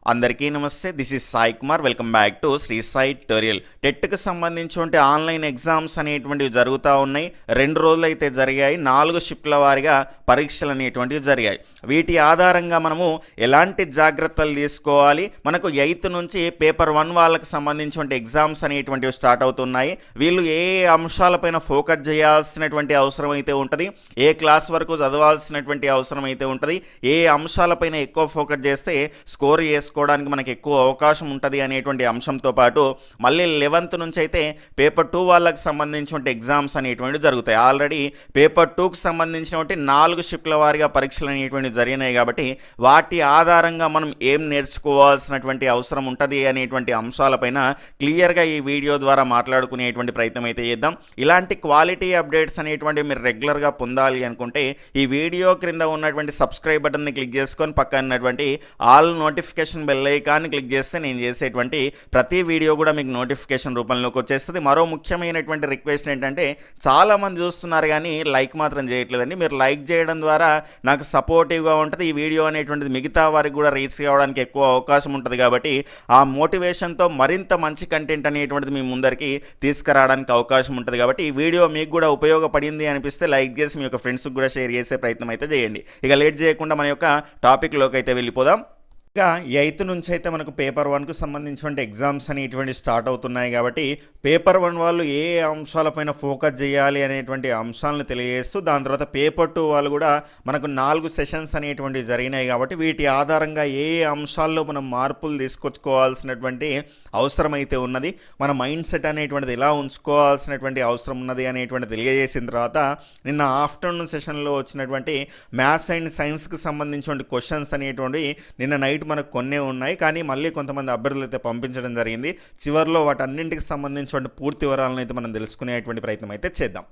అందరికీ నమస్తే. This is Sai Kumar. Welcome back to Sri Sai tutorial. టెట్కి సంబంధించి ఆన్లైన్ ఎగ్జామ్స్ అనేటువంటివి జరుగుతూ ఉన్నాయి. 2 రోజులు అయితే జరిగాయి. 4 షిఫ్ట్ల వారీగా పరీక్షలు అనేటువంటివి జరిగాయి. వీటి ఆధారంగా మనము ఎలాంటి జాగ్రత్తలు తీసుకోవాలి, మనకు 8th నుంచి పేపర్ 1 వాళ్ళకి సంబంధించిన ఎగ్జామ్స్ అనేటువంటివి స్టార్ట్ అవుతున్నాయి. వీళ్ళు ఏ అంశాలపైన ఫోకస్ చేయాల్సినటువంటి అవసరం అయితే ఉంటుంది, ఏ క్లాస్ వరకు చదవాల్సినటువంటి అవసరం అయితే ఉంటుంది, ఏ అంశాలపైన ఎక్కువ ఫోకస్ చేస్తే స్కోర్ చేసుకోవడానికి మనకి ఎక్కువ అవకాశం ఉంటుంది అనేటువంటి అంశంతో పాటు మళ్ళీ 11th నుంచి అయితే పేపర్ 2 వాళ్ళకి సంబంధించిన ఎగ్జామ్స్ అనేటువంటివి జరుగుతాయి. ఆల్రెడీ పేపర్ 2కి సంబంధించినటువంటి 4 షిఫ్ట్ల వారీగా పరీక్షలు అనేటువంటివి జరిగినాయి. కాబట్టి వాటి ఆధారంగా మనం ఏం నేర్చుకోవాల్సినటువంటి అవసరం ఉంటుంది అనేటువంటి అంశాలపైన క్లియర్గా ఈ వీడియో ద్వారా మాట్లాడుకునేటువంటి ప్రయత్నం అయితే చేద్దాం. ఇలాంటి క్వాలిటీ అప్డేట్స్ అనేటువంటివి మీరు రెగ్యులర్గా పొందాలి అనుకుంటే ఈ వీడియో క్రింద ఉన్నటువంటి సబ్స్క్రైబ్ బటన్ని క్లిక్ చేసుకొని పక్కన ఉన్నటువంటి all notification bell icon click చేస్తే నేను చేసేటువంటి ప్రతి వీడియో కూడా మీకు నోటిఫికేషన్ రూపంలోకి వచ్చేస్తుంది. మరో ముఖ్యమైనటువంటి రిక్వెస్ట్ ఏంటంటే, చాలామంది చూస్తున్నారు కానీ లైక్ మాత్రం చేయట్లేదండి. మీరు లైక్ చేయడం ద్వారా నాకు సపోర్టివ్గా ఉంటుంది. ఈ వీడియో అనేటువంటిది మిగతా వారికి కూడా రీచ్ కావడానికి ఎక్కువ అవకాశం ఉంటుంది. కాబట్టి ఆ మోటివేషన్తో మరింత మంచి కంటెంట్ అనేటువంటిది మీ ముందరికి తీసుకురావడానికి అవకాశం ఉంటుంది. కాబట్టి ఈ వీడియో మీకు కూడా ఉపయోగపడింది అనిపిస్తే లైక్ చేసి మీ యొక్క ఫ్రెండ్స్కి కూడా షేర్ చేసే ప్రయత్నం అయితే చేయండి. ఇక లేట్ చేయకుండా మన యొక్క టాపిక్లోకి అయితే వెళ్ళిపోదాం. ఇక 8th నుంచి అయితే మనకు పేపర్ 1కు సంబంధించిన ఎగ్జామ్స్ అనేటువంటి స్టార్ట్ అవుతున్నాయి. కాబట్టి పేపర్ 1 వాళ్ళు ఏ అంశాలపైన ఫోకస్ చేయాలి అనేటువంటి అంశాలను తెలియజేస్తూ, దాని తర్వాత పేపర్ 2 వాళ్ళు కూడా మనకు 4 సెషన్స్ అనేటువంటివి జరిగినాయి. కాబట్టి వీటి ఆధారంగా ఏ అంశాల్లో మనం మార్పులు తీసుకొచ్చుకోవాల్సినటువంటి అవసరం అయితే ఉన్నది, మన మైండ్ సెట్ అనేటువంటిది ఎలా ఉంచుకోవాల్సినటువంటి అవసరం ఉన్నది అనేటువంటి తెలియజేసిన తర్వాత నిన్న ఆఫ్టర్నూన్ సెషన్లో వచ్చినటువంటి మ్యాథ్స్ అండ్ సైన్స్కి సంబంధించిన క్వశ్చన్స్ అనేటువంటి నిన్న నైట్ మనకు కొన్నే ఉన్నాయి, కానీ మళ్ళీ కొంతమంది అభ్యర్థులు అయితే పంపించడం జరిగింది. చివరిలో వాటన్నింటికి సంబంధించిన పూర్తి వివరాలను అయితే మనం తెలుసుకునేటువంటి ప్రయత్నం అయితే చేద్దాం.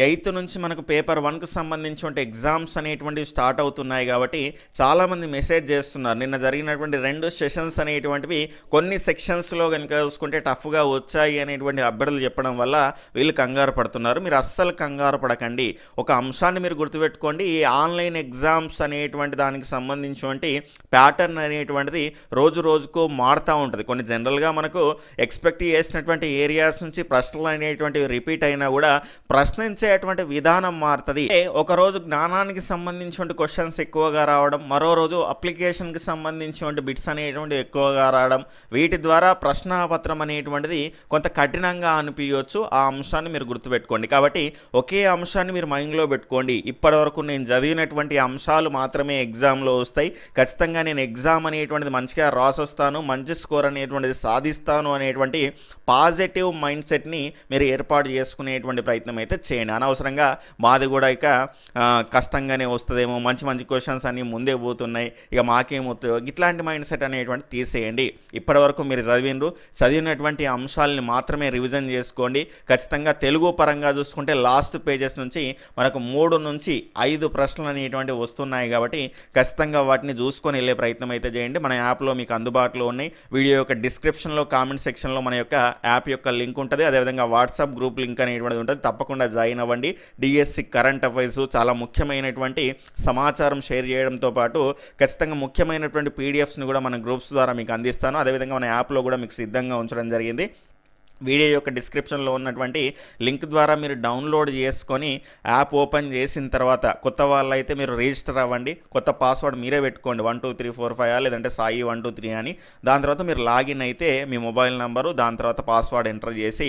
8th నుంచి మనకు పేపర్ 1కు సంబంధించిన ఎగ్జామ్స్ అనేటువంటివి స్టార్ట్ అవుతున్నాయి. కాబట్టి చాలామంది మెసేజ్ చేస్తున్నారు, నిన్న జరిగినటువంటి 2 సెషన్స్ అనేటువంటివి కొన్ని సెక్షన్స్లో కనుక చూసుకుంటే టఫ్గా వచ్చాయి అనేటువంటి అభ్యర్థులు చెప్పడం వల్ల వీళ్ళు కంగారు పడుతున్నారు. మీరు అస్సలు కంగారు పడకండి. ఒక అంశాన్ని మీరు గుర్తుపెట్టుకోండి, ఈ ఆన్లైన్ ఎగ్జామ్స్ అనేటువంటి దానికి సంబంధించినటువంటి ప్యాటర్న్ అనేటువంటిది రోజు రోజుకు మారుతూ ఉంటుంది. కొన్ని జనరల్గా మనకు ఎక్స్పెక్ట్ చేసినటువంటి ఏరియాస్ నుంచి ప్రశ్నలు అనేటువంటివి రిపీట్ అయినా కూడా ప్రశ్నించే అటువంటి విధానం మారుతుంది. ఒక రోజు జ్ఞానానికి సంబంధించిన క్వశ్చన్స్ ఎక్కువగా రావడం, మరో రోజు అప్లికేషన్కి సంబంధించిన బిట్స్ అనేటువంటి ఎక్కువగా రావడం, వీటి ద్వారా ప్రశ్నాపత్రం అనేటువంటిది కొంత కఠినంగా అనిపించవచ్చు. ఆ అంశాన్ని మీరు గుర్తుపెట్టుకోండి. కాబట్టి ఒకే అంశాన్ని మీరు మైండ్లో పెట్టుకోండి, ఇప్పటి వరకు నేను చదివినటువంటి అంశాలు మాత్రమే ఎగ్జామ్లో వస్తాయి, ఖచ్చితంగా నేను ఎగ్జామ్ అనేటువంటిది మంచిగా రాసొస్తాను, మంచి స్కోర్ అనేటువంటిది సాధిస్తాను అనేటువంటి పాజిటివ్ మైండ్ సెట్ని మీరు ఏర్పాటు చేసుకునేటువంటి ప్రయత్నం అయితే చేయండి. అనవసరంగా మాది కూడా ఇక కష్టంగానే వస్తుందేమో, మంచి మంచి క్వశ్చన్స్ అన్నీ ముందే పోతున్నాయి, ఇక మాకేమవుతుందో, ఇట్లాంటి మైండ్ సెట్ అనేటువంటి తీసేయండి. ఇప్పటివరకు మీరు చదివినటువంటి అంశాలని మాత్రమే రివిజన్ చేసుకోండి. ఖచ్చితంగా తెలుగు పరంగా చూసుకుంటే లాస్ట్ పేజెస్ నుంచి మనకు 3 నుంచి 5 ప్రశ్నలు అనేటువంటివి వస్తున్నాయి. కాబట్టి ఖచ్చితంగా వాటిని చూసుకొని వెళ్ళే ప్రయత్నం అయితే చేయండి. మన యాప్లో మీకు అందుబాటులో ఉన్నాయి. వీడియో యొక్క డిస్క్రిప్షన్లో కామెంట్ సెక్షన్లో మన యొక్క యాప్ యొక్క లింక్ ఉంటుంది. అదేవిధంగా వాట్సాప్ గ్రూప్ లింక్ అనేటువంటిది ఉంటుంది. తప్పకుండా జాయిన్ అవ్వండి. డిఎస్సి కరెంట్ అఫైర్స్ చాలా ముఖ్యమైనటువంటి సమాచారం షేర్ చేయడంతో పాటు ఖచ్చితంగా ముఖ్యమైనటువంటి పీడిఎఫ్స్ని కూడా మన గ్రూప్స్ ద్వారా మీకు అందిస్తాను. అదేవిధంగా మన యాప్లో కూడా మీకు సిద్ధంగా ఉంచడం జరిగింది. వీడియో యొక్క డిస్క్రిప్షన్లో ఉన్నటువంటి లింక్ ద్వారా మీరు డౌన్లోడ్ చేసుకొని యాప్ ఓపెన్ చేసిన తర్వాత కొత్త వాళ్ళు అయితే మీరు రిజిస్టర్ అవ్వండి. కొత్త పాస్వర్డ్ మీరే పెట్టుకోండి, 12345 లేదంటే సాయి 123 అని. దాని తర్వాత మీరు లాగిన్ అయితే మీ మొబైల్ నెంబరు, దాని తర్వాత పాస్వర్డ్ ఎంటర్ చేసి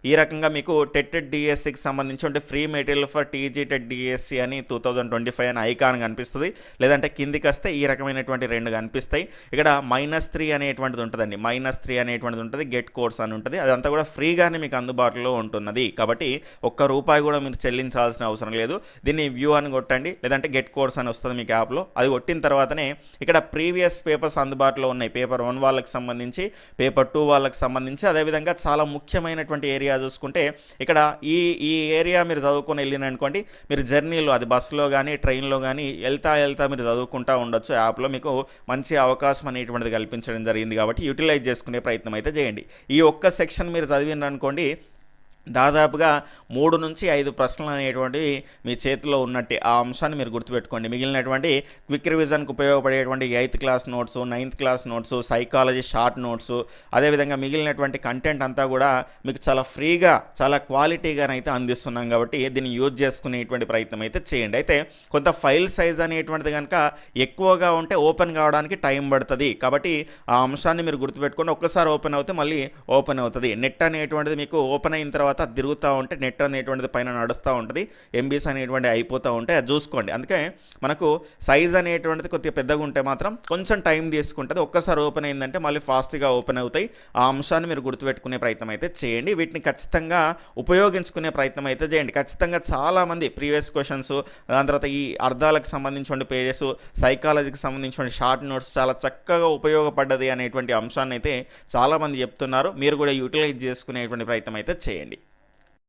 ఈ రకంగా మీకు టెట్ డిఎస్సికి సంబంధించి free material for TG TET DSC అని 2025 అని ఐకాన్ కనిపిస్తుంది. లేదంటే కిందికి వస్తే ఈ రకమైనటువంటి 2 కనిపిస్తాయి. ఇక్కడ -3 అనేటువంటిది ఉంటుందండి, -3 అనేటువంటిది ఉంటుంది, గెట్ కోర్స్ అని ఉంటుంది. అదంతా కూడా ఫ్రీగానే మీకు అందుబాటులో ఉంటున్నది. కాబట్టి ₹1 కూడా మీరు చెల్లించాల్సిన అవసరం లేదు. దీన్ని వ్యూ అని కొట్టండి, లేదంటే గెట్ కోర్స్ అని వస్తుంది మీకు యాప్లో. అది కొట్టిన తర్వాతనే ఇక్కడ ప్రీవియస్ పేపర్స్ అందుబాటులో ఉన్నాయి. పేపర్ 1 వాళ్ళకి సంబంధించి, పేపర్ 2 వాళ్ళకి సంబంధించి. అదేవిధంగా చాలా ముఖ్యమైనటువంటి ఏరియా చూసుకుంటే ఇక్కడ ఈ ఏరియా మీరు చదువుకొని వెళ్ళిననుకోండి, మీరు జర్నీలో అది బస్సులో కానీ ట్రైన్లో కానీ వెళ్తా మీరు చదువుకుంటూ ఉండొచ్చు. యాప్లో మీకు మంచి అవకాశం అనేటువంటిది కల్పించడం జరిగింది. కాబట్టి యూటిలైజ్ చేసుకునే ప్రయత్నం అయితే చేయండి. ఈ ఒక్క సెక్షన్ మీరు చదివిన అనుకోండి, దాదాపుగా 3 నుంచి 5 ప్రశ్నలు అనేటువంటివి మీ చేతిలో ఉన్నట్టే. ఆ అంశాన్ని మీరు గుర్తుపెట్టుకోండి. మిగిలినటువంటి క్విక్ రివిజన్కి ఉపయోగపడేటువంటి 8th class notes, 9th class notes, psychology short notes, అదేవిధంగా మిగిలినటువంటి కంటెంట్ అంతా కూడా మీకు చాలా ఫ్రీగా, చాలా క్వాలిటీగానైతే అందిస్తున్నాం కాబట్టి దీన్ని యూజ్ చేసుకునేటువంటి ప్రయత్నం అయితే చేయండి. అయితే కొంత ఫైల్ సైజ్ అనేటువంటిది కనుక ఎక్కువగా ఉంటే ఓపెన్ కావడానికి టైం పడుతుంది. కాబట్టి ఆ అంశాన్ని మీరు గుర్తుపెట్టుకొని ఒక్కసారి ఓపెన్ అవుతే మళ్ళీ ఓపెన్ అవుతుంది. నెట్ అనేటువంటిది మీకు ఓపెన్ అయిన తర్వాత తిరుగుతూ ఉంటే నెట్ అనేటువంటిది పైన నడుస్తూ ఉంటుంది, ఎంబీస్ అనేటువంటివి అయిపోతూ ఉంటాయి, అది చూసుకోండి. అందుకే మనకు సైజ్ అనేటువంటిది కొద్దిగా పెద్దగా ఉంటే మాత్రం కొంచెం టైం తీసుకుంటుంది. ఒక్కసారి ఓపెన్ అయిందంటే మళ్ళీ ఫాస్ట్గా ఓపెన్ అవుతాయి. ఆ అంశాన్ని మీరు గుర్తుపెట్టుకునే ప్రయత్నం అయితే చేయండి. వీటిని ఖచ్చితంగా ఉపయోగించుకునే ప్రయత్నం అయితే చేయండి. ఖచ్చితంగా చాలామంది ప్రీవియస్ క్వశ్చన్స్, దాని తర్వాత ఈ అర్థాలకు సంబంధించిన పేజెస్, సైకాలజీకి సంబంధించిన షార్ట్ నోట్స్ చాలా చక్కగా ఉపయోగపడ్డది అనేటువంటి అంశాన్ని అయితే చాలామంది చెప్తున్నారు. మీరు కూడా యూటిలైజ్ చేసుకునేటువంటి ప్రయత్నం అయితే చేయండి.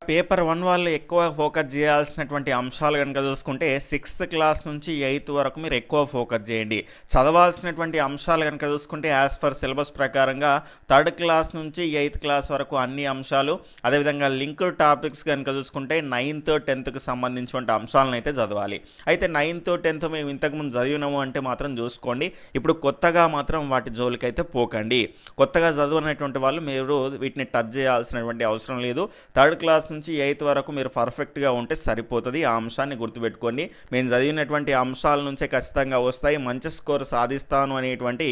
పేపర్ 1 వాళ్ళు ఎక్కువ ఫోకస్ చేయాల్సినటువంటి అంశాలు కనుక చూసుకుంటే 6th క్లాస్ నుంచి 8th వరకు మీరు ఎక్కువ ఫోకస్ చేయండి. చదవాల్సినటువంటి అంశాలు కనుక చూసుకుంటే యాజ్ పర్ సిలబస్ ప్రకారంగా 3rd క్లాస్ నుంచి 8th క్లాస్ వరకు అన్ని అంశాలు, అదేవిధంగా లింక్డ్ టాపిక్స్ కనుక చూసుకుంటే 9th 10th సంబంధించిన అంశాలను అయితే చదవాలి. అయితే 9th 10th మేము ఇంతకుముందు చదివినాము అంటే మాత్రం చూసుకోండి. ఇప్పుడు కొత్తగా మాత్రం వాటి జోలికైతే పోకండి. కొత్తగా చదవనటువంటి వాళ్ళు మీరు వీటిని టచ్ చేయాల్సినటువంటి అవసరం లేదు. 3rd క్లాస్ నుంచి 8th వరకు మీరు పర్ఫెక్ట్గా ఉంటే సరిపోతుంది. ఆ అంశాన్ని గుర్తుపెట్టుకోండి. మేము చదివినటువంటి అంశాల నుంచే ఖచ్చితంగా వస్తాయి, మంచి స్కోర్ సాధిస్తాను అనేటువంటి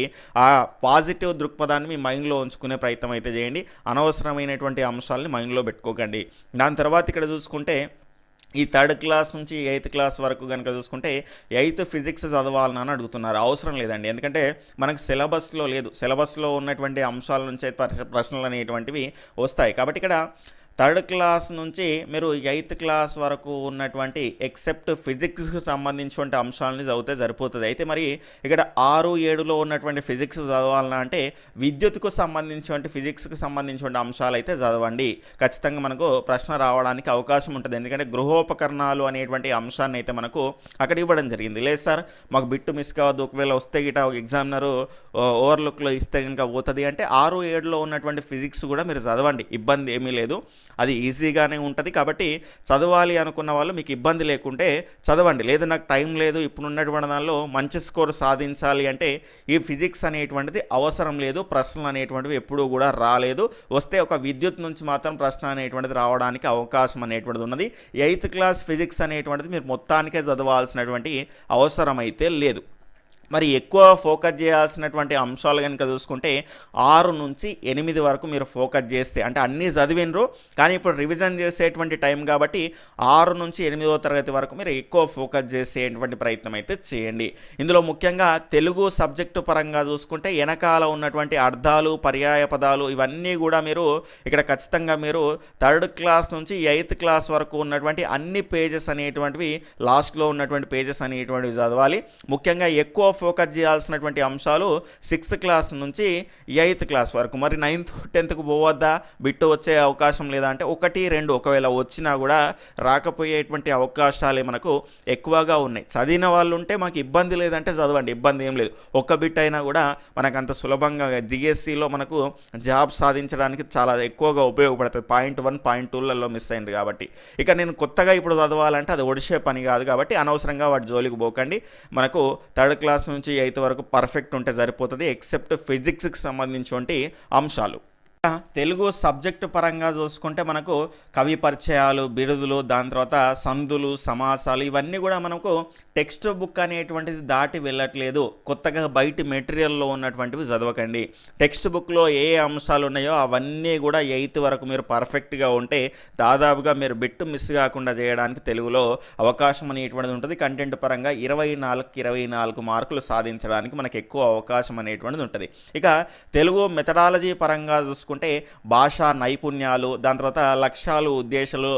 ఆ పాజిటివ్ దృక్పథాన్ని మీ మైండ్లో ఉంచుకునే ప్రయత్నం అయితే చేయండి. అనవసరమైనటువంటి అంశాలని మైండ్లో పెట్టుకోకండి. దాని తర్వాత ఇక్కడ చూసుకుంటే ఈ 3rd క్లాస్ నుంచి 8th క్లాస్ వరకు కనుక చూసుకుంటే 8th ఫిజిక్స్ చదవాలని అడుగుతున్నారు. అవసరం లేదండి, ఎందుకంటే మనకు సిలబస్లో లేదు. సిలబస్లో ఉన్నటువంటి అంశాల నుంచే ప్రశ్నలు అనేటువంటివి వస్తాయి. కాబట్టి ఇక్కడ 3rd క్లాస్ నుంచి మీరు 8th క్లాస్ వరకు ఉన్నటువంటి ఎక్సెప్ట్ ఫిజిక్స్కి సంబంధించిన అంశాలని చదివితే సరిపోతుంది. అయితే మరి ఇక్కడ 6, 7లో ఉన్నటువంటి ఫిజిక్స్ చదవాలన్నా అంటే విద్యుత్కు సంబంధించిన ఫిజిక్స్కి సంబంధించిన అంశాలు అయితే చదవండి. ఖచ్చితంగా మనకు ప్రశ్న రావడానికి అవకాశం ఉంటుంది. ఎందుకంటే గృహోపకరణాలు అనేటువంటి అంశాన్ని అయితే మనకు అక్కడ ఇవ్వడం జరిగింది. లేదు సార్ మాకు బిట్టు మిస్ కావద్దు, ఒకవేళ వస్తే గిట ఎగ్జామినరు ఓవర్లుక్లో ఇస్తే కనుక పోతుంది అంటే 6, 7లో ఉన్నటువంటి ఫిజిక్స్ కూడా మీరు చదవండి, ఇబ్బంది ఏమీ లేదు, అది ఈజీగానే ఉంటుంది. కాబట్టి చదవాలి అనుకున్న వాళ్ళు మీకు ఇబ్బంది లేకుంటే చదవండి. లేదు నాకు టైం లేదు, ఇప్పుడు ఉన్నటువంటి దానిలో మంచి స్కోర్ సాధించాలి అంటే ఈ ఫిజిక్స్ అనేటువంటిది అవసరం లేదు. ప్రశ్నలు అనేటువంటివి ఎప్పుడూ కూడా రాలేదు. వస్తే ఒక విద్యుత్ నుంచి మాత్రం ప్రశ్న అనేటువంటిది రావడానికి అవకాశం అనేటువంటిది ఉన్నది. 8th క్లాస్ ఫిజిక్స్ అనేటువంటిది మీరు మొత్తానికే చదవాల్సినటువంటి అవసరం అయితే లేదు. మరి ఎక్కువ ఫోకస్ చేయాల్సినటువంటి అంశాలు కనుక చూసుకుంటే 6 నుంచి 8 వరకు మీరు ఫోకస్ చేస్తే, అంటే అన్నీ చదివినరు కానీ ఇప్పుడు రివిజన్ చేసేటువంటి టైం కాబట్టి 6 నుంచి 8వ తరగతి వరకు మీరు ఎక్కువ ఫోకస్ చేసేటువంటి ప్రయత్నం అయితే చేయండి. ఇందులో ముఖ్యంగా తెలుగు సబ్జెక్టు పరంగా చూసుకుంటే వెనకాల ఉన్నటువంటి అర్థాలు, పర్యాయ పదాలు ఇవన్నీ కూడా మీరు ఇక్కడ ఖచ్చితంగా మీరు 3rd క్లాస్ నుంచి 8th క్లాస్ వరకు ఉన్నటువంటి అన్ని పేజెస్ అనేటువంటివి, లాస్ట్లో ఉన్నటువంటి పేజెస్ అనేటువంటివి చదవాలి. ముఖ్యంగా ఎక్కువ ఫోకస్ చేయాల్సినటువంటి అంశాలు 6th క్లాస్ నుంచి 8th క్లాస్ వరకు. మరి 9th 10th పోవద్దా, బిట్టు వచ్చే అవకాశం లేదా అంటే 1, 2 ఒకవేళ వచ్చినా కూడా రాకపోయేటువంటి అవకాశాలే మనకు ఎక్కువగా ఉన్నాయి. చదివిన వాళ్ళు ఉంటే మాకు ఇబ్బంది లేదంటే చదవండి, ఇబ్బంది ఏం లేదు. ఒక్క బిట్ అయినా కూడా మనకు అంత సులభంగా డిఎస్సిలో మనకు జాబ్ సాధించడానికి చాలా ఎక్కువగా ఉపయోగపడుతుంది. పాయింట్ 1, పాయింట్ 2లలో మిస్ అయింది కాబట్టి. ఇక నేను కొత్తగా ఇప్పుడు చదవాలంటే అది ఒడిసే పని కాదు కాబట్టి అనవసరంగా వాటి జోలికి పోకండి. మనకు 3rd క్లాస్ నుంచి 8th వరకు పర్ఫెక్ట్ ఉంటే సరిపోతుంది, ఎక్సెప్ట్ ఫిజిక్స్కి సంబంధించినటువంటి అంశాలు. తెలుగు సబ్జెక్టు పరంగా చూసుకుంటే మనకు కవి పరిచయాలు, బిరుదులు, దాని తర్వాత సందులు, సమాసాలు ఇవన్నీ కూడా మనకు టెక్స్ట్ బుక్ అనేటువంటిది దాటి వెళ్ళట్లేదు. కొత్తగా బయట మెటీరియల్లో ఉన్నటువంటివి చదవకండి. టెక్స్ట్ బుక్లో ఏ అంశాలు ఉన్నాయో అవన్నీ కూడా 8th వరకు మీరు పర్ఫెక్ట్గా ఉంటే దాదాపుగా మీరు బిట్టు మిస్ కాకుండా చేయడానికి తెలుగులో అవకాశం అనేటువంటిది ఉంటుంది. కంటెంట్ పరంగా 24 మార్కులు సాధించడానికి మనకు ఎక్కువ అవకాశం అనేటువంటిది ఉంటుంది. ఇక తెలుగు మెథడాలజీ పరంగా చూసుకుంటే భాషా నైపుణ్యాలు, దాని తర్వాత లక్ష్యాలు,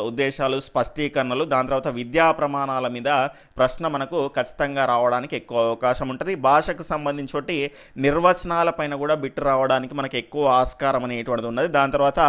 ఉద్దేశాలు, స్పష్టీకరణలు, దాని తర్వాత విద్యా ప్రమాణాల మీద ప్రశ్న మనకు ఖచ్చితంగా రావడానికి ఎక్కువ అవకాశం ఉంటుంది. భాషకు సంబంధించి నిర్వచనాల పైన కూడా బిట్టు రావడానికి మనకు ఎక్కువ ఆస్కారం అనేటువంటిది ఉన్నది. దాని తర్వాత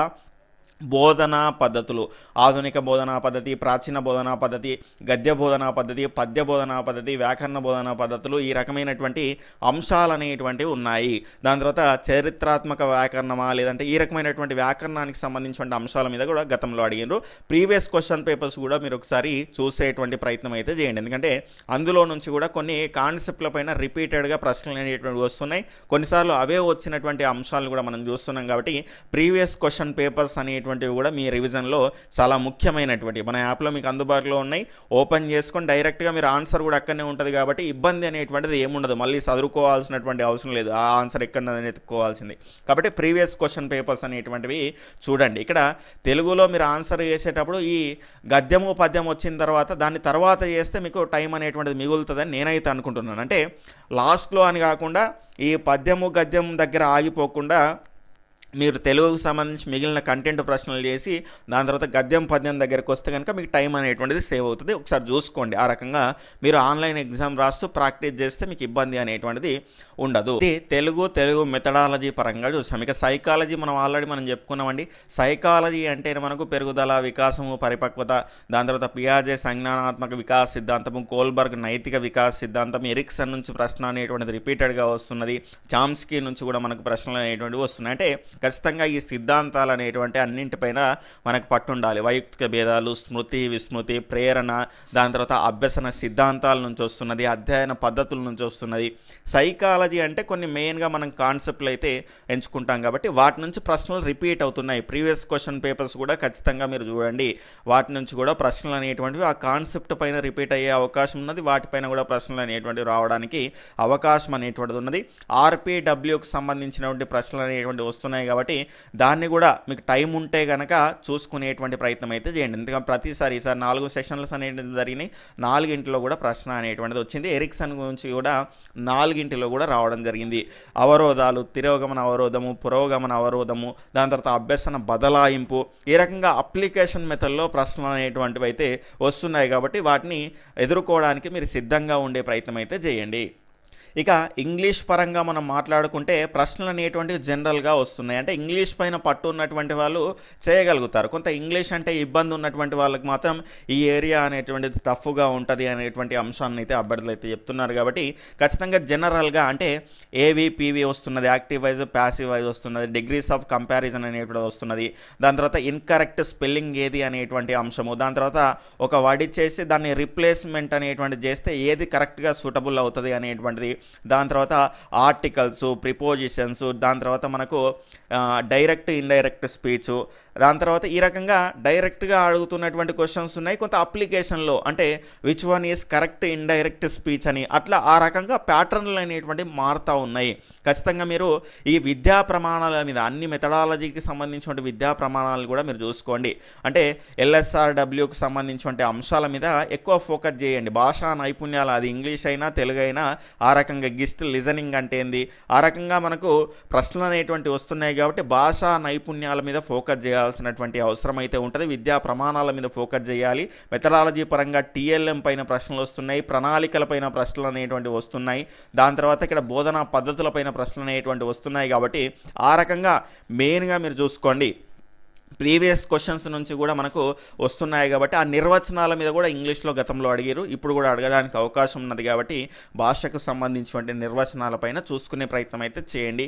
బోధనా పద్ధతులు, ఆధునిక బోధనా పద్ధతి, ప్రాచీన బోధనా పద్ధతి, గద్య బోధనా పద్ధతి, పద్య బోధనా పద్ధతి, వ్యాకరణ బోధనా పద్ధతులు, ఈ రకమైనటువంటి అంశాలు అనేటువంటివి ఉన్నాయి. దాని తర్వాత చరిత్రాత్మక వ్యాకరణమా లేదంటే ఈ రకమైనటువంటి వ్యాకరణానికి సంబంధించిన అంశాల మీద కూడా గతంలో అడిగినారు. ప్రీవియస్ క్వశ్చన్ పేపర్స్ కూడా మీరు ఒకసారి చూసేటువంటి ప్రయత్నం అయితే చేయండి, ఎందుకంటే అందులో నుంచి కూడా కొన్ని కాన్సెప్ట్ల పైన రిపీటెడ్గా ప్రశ్నలు అనేటువంటివి వస్తున్నాయి. కొన్నిసార్లు అవే వచ్చినటువంటి అంశాలను కూడా మనం చూస్తున్నాం కాబట్టి ప్రీవియస్ క్వశ్చన్ పేపర్స్ అనేటువంటి కూడా మీ రివిజన్లో చాలా ముఖ్యమైనటువంటి మన యాప్లో మీకు అందుబాటులో ఉన్నాయి. ఓపెన్ చేసుకొని డైరెక్ట్గా మీరు ఆన్సర్ కూడా అక్కడనే ఉంటుంది కాబట్టి ఇబ్బంది అనేటువంటిది ఏముండదు, మళ్ళీ చదువుకోవాల్సినటువంటి అవసరం లేదు, ఆ ఆన్సర్ ఎక్కడ ఎత్తుకోవాల్సింది. కాబట్టి ప్రీవియస్ క్వశ్చన్ పేపర్స్ అనేటువంటివి చూడండి. ఇక్కడ తెలుగులో మీరు ఆన్సర్ చేసేటప్పుడు ఈ గద్యము పద్యం వచ్చిన తర్వాత దాన్ని తర్వాత చేస్తే మీకు టైం అనేటువంటిది మిగులుతుందని నేనైతే అనుకుంటున్నాను. అంటే లాస్ట్లో అని కాకుండా ఈ పద్యము గద్యం దగ్గర ఆగిపోకుండా మీరు తెలుగుకు సంబంధించి మిగిలిన కంటెంట్ ప్రశ్నలు చేసి దాని తర్వాత గద్యం పద్యం దగ్గరికి వస్తే కనుక మీకు టైం అనేటువంటిది సేవ్ అవుతుంది. ఒకసారి చూసుకోండి. ఆ రకంగా మీరు ఆన్లైన్ ఎగ్జామ్ రాస్తూ ప్రాక్టీస్ చేస్తే మీకు ఇబ్బంది అనేటువంటిది ఉండదు. ఇది తెలుగు మెథడాలజీ పరంగా చూసాం. ఇక సైకాలజీ మనం చెప్పుకున్నామండి. సైకాలజీ అంటే మనకు పెరుగుదల, వికాసము, పరిపక్వత, దాని తర్వాత పియాజే సంజ్ఞానాత్మక వికాస సిద్ధాంతము, కోల్బర్గ్ నైతిక వికాస సిద్ధాంతం, ఎరిక్సన్ నుంచి ప్రశ్న అనేటువంటిది రిపీటెడ్గా వస్తున్నది. చామ్స్కీ నుంచి కూడా మనకు ప్రశ్నలు అనేటువంటివి వస్తున్నాయి. అంటే ఖచ్చితంగా ఈ సిద్ధాంతాలు అనేటువంటి అన్నింటిపైన మనకు పట్టుండాలి. వైయక్తిక భేదాలు, స్మృతి, విస్మృతి, ప్రేరణ, దాని తర్వాత అభ్యసన సిద్ధాంతాల నుంచి వస్తున్నది, అధ్యయన పద్ధతుల నుంచి వస్తున్నది. సైకాలజీ అంటే కొన్ని మెయిన్గా మనం కాన్సెప్ట్లు అయితే ఎంచుకుంటాం కాబట్టి వాటి నుంచి ప్రశ్నలు రిపీట్ అవుతున్నాయి. ప్రీవియస్ క్వశ్చన్ పేపర్స్ కూడా ఖచ్చితంగా మీరు చూడండి, వాటి నుంచి కూడా ప్రశ్నలు అనేటువంటివి ఆ కాన్సెప్ట్ పైన రిపీట్ అయ్యే అవకాశం ఉన్నది. వాటిపైన కూడా ప్రశ్నలు అనేటువంటివి రావడానికి అవకాశం అనేటువంటిది ఉన్నది. ఆర్పీడబ్ల్యూకి సంబంధించినటువంటి ప్రశ్నలు అనేటువంటివి వస్తున్నాయి కాబట్టి దాన్ని కూడా మీకు టైం ఉంటే కనుక చూసుకునేటువంటి ప్రయత్నం అయితే చేయండి. ఎందుకంటే ప్రతిసారి ఈసారి 4 సెషన్లు అనేటివి జరిగినాయి. 4 కూడా ప్రశ్న అనేటువంటిది వచ్చింది. ఎరిక్సన్ గురించి కూడా 4 కూడా రావడం జరిగింది. అవరోధాలు, తిరోగమన అవరోధము, పురోగమన అవరోధము, దాని తర్వాత అభ్యసన బదలాయింపు, ఈ రకంగా అప్లికేషన్ మెథడ్లో ప్రశ్నలు అనేటువంటివి అయితే వస్తున్నాయి కాబట్టి వాటిని ఎదుర్కోవడానికి మీరు సిద్ధంగా ఉండే ప్రయత్నం అయితే చేయండి. ఇక ఇంగ్లీష్ పరంగా మనం మాట్లాడుకుంటే ప్రశ్నలు అనేటువంటివి జనరల్గా వస్తున్నాయి. అంటే ఇంగ్లీష్ పైన పట్టు ఉన్నటువంటి వాళ్ళు చేయగలుగుతారు. కొంత ఇంగ్లీష్ అంటే ఇబ్బంది ఉన్నటువంటి వాళ్ళకి మాత్రం ఈ ఏరియా అనేటువంటిది టఫ్గా ఉంటుంది అనేటువంటి అంశాన్ని అయితే అభ్యర్థులు అయితే చెప్తున్నారు. కాబట్టి ఖచ్చితంగా జనరల్గా అంటే ఏవి పీవీ వస్తున్నది, యాక్టివ్ వైజ్ ప్యాసివ్ వైజ్ వస్తున్నది, డిగ్రీస్ ఆఫ్ కంపారిజన్ అనేటువంటిది వస్తున్నది, దాని తర్వాత ఇన్కరెక్ట్ స్పెల్లింగ్ ఏది అనేటువంటి అంశము, దాని తర్వాత ఒక వర్డ్ ఇచ్చేసి దాన్ని రీప్లేస్మెంట్ అనేటువంటిది చేస్తే ఏది కరెక్ట్గా సూటబుల్ అవుతుంది అనేటువంటిది, దాని తర్వాత ఆర్టికల్స్, ప్రిపోజిషన్స్, దాని తర్వాత మనకు డైరెక్ట్ ఇండైరెక్ట్ స్పీచ్, దాని తర్వాత ఈ రకంగా డైరెక్ట్గా అడుగుతున్నటువంటి క్వశ్చన్స్ ఉన్నాయి. కొంత అప్లికేషన్లో అంటే which one is correct indirect speech అని అట్లా ఆ రకంగా ప్యాటర్న్లు అనేటువంటి మారుతూ ఉన్నాయి. ఖచ్చితంగా మీరు ఈ విద్యా ప్రమాణాల మీద అన్ని మెథడాలజీకి సంబంధించిన విద్యా ప్రమాణాలు కూడా మీరు చూసుకోండి. అంటే LSRWకి సంబంధించిన అంశాల మీద ఎక్కువ ఫోకస్ చేయండి. భాషా నైపుణ్యాలు, అది ఇంగ్లీష్ అయినా తెలుగు అయినా, ఆ రకంగా గిస్ట్ లిజనింగ్ అంటే ఏంది, ఆ రకంగా మనకు ప్రశ్నలు అనేటువంటి వస్తున్నాయి కాబట్టి భాషా నైపుణ్యాల మీద ఫోకస్ చేయాల్సినటువంటి అవసరం అయితే ఉంటుంది. విద్యా ప్రమాణాల మీద ఫోకస్ చేయాలి. మెథడాలజీ పరంగా TLM పైన ప్రశ్నలు వస్తున్నాయి, ప్రణాళికల పైన ప్రశ్నలు అనేటువంటి వస్తున్నాయి, దాని తర్వాత ఇక్కడ బోధనా పద్ధతుల పైన ప్రశ్నలు అనేటువంటి వస్తున్నాయి. కాబట్టి ఆ రకంగా మెయిన్గా మీరు చూసుకోండి. ప్రీవియస్ క్వశ్చన్స్ నుంచి కూడా మనకు వస్తున్నాయి కాబట్టి ఆ నిర్వచనాల మీద కూడా ఇంగ్లీష్లో గతంలో అడిగారు, ఇప్పుడు కూడా అడగడానికి అవకాశం ఉన్నది. కాబట్టి భాషకు సంబంధించినటువంటి నిర్వచనాలపైన చూసుకునే ప్రయత్నం అయితే చేయండి.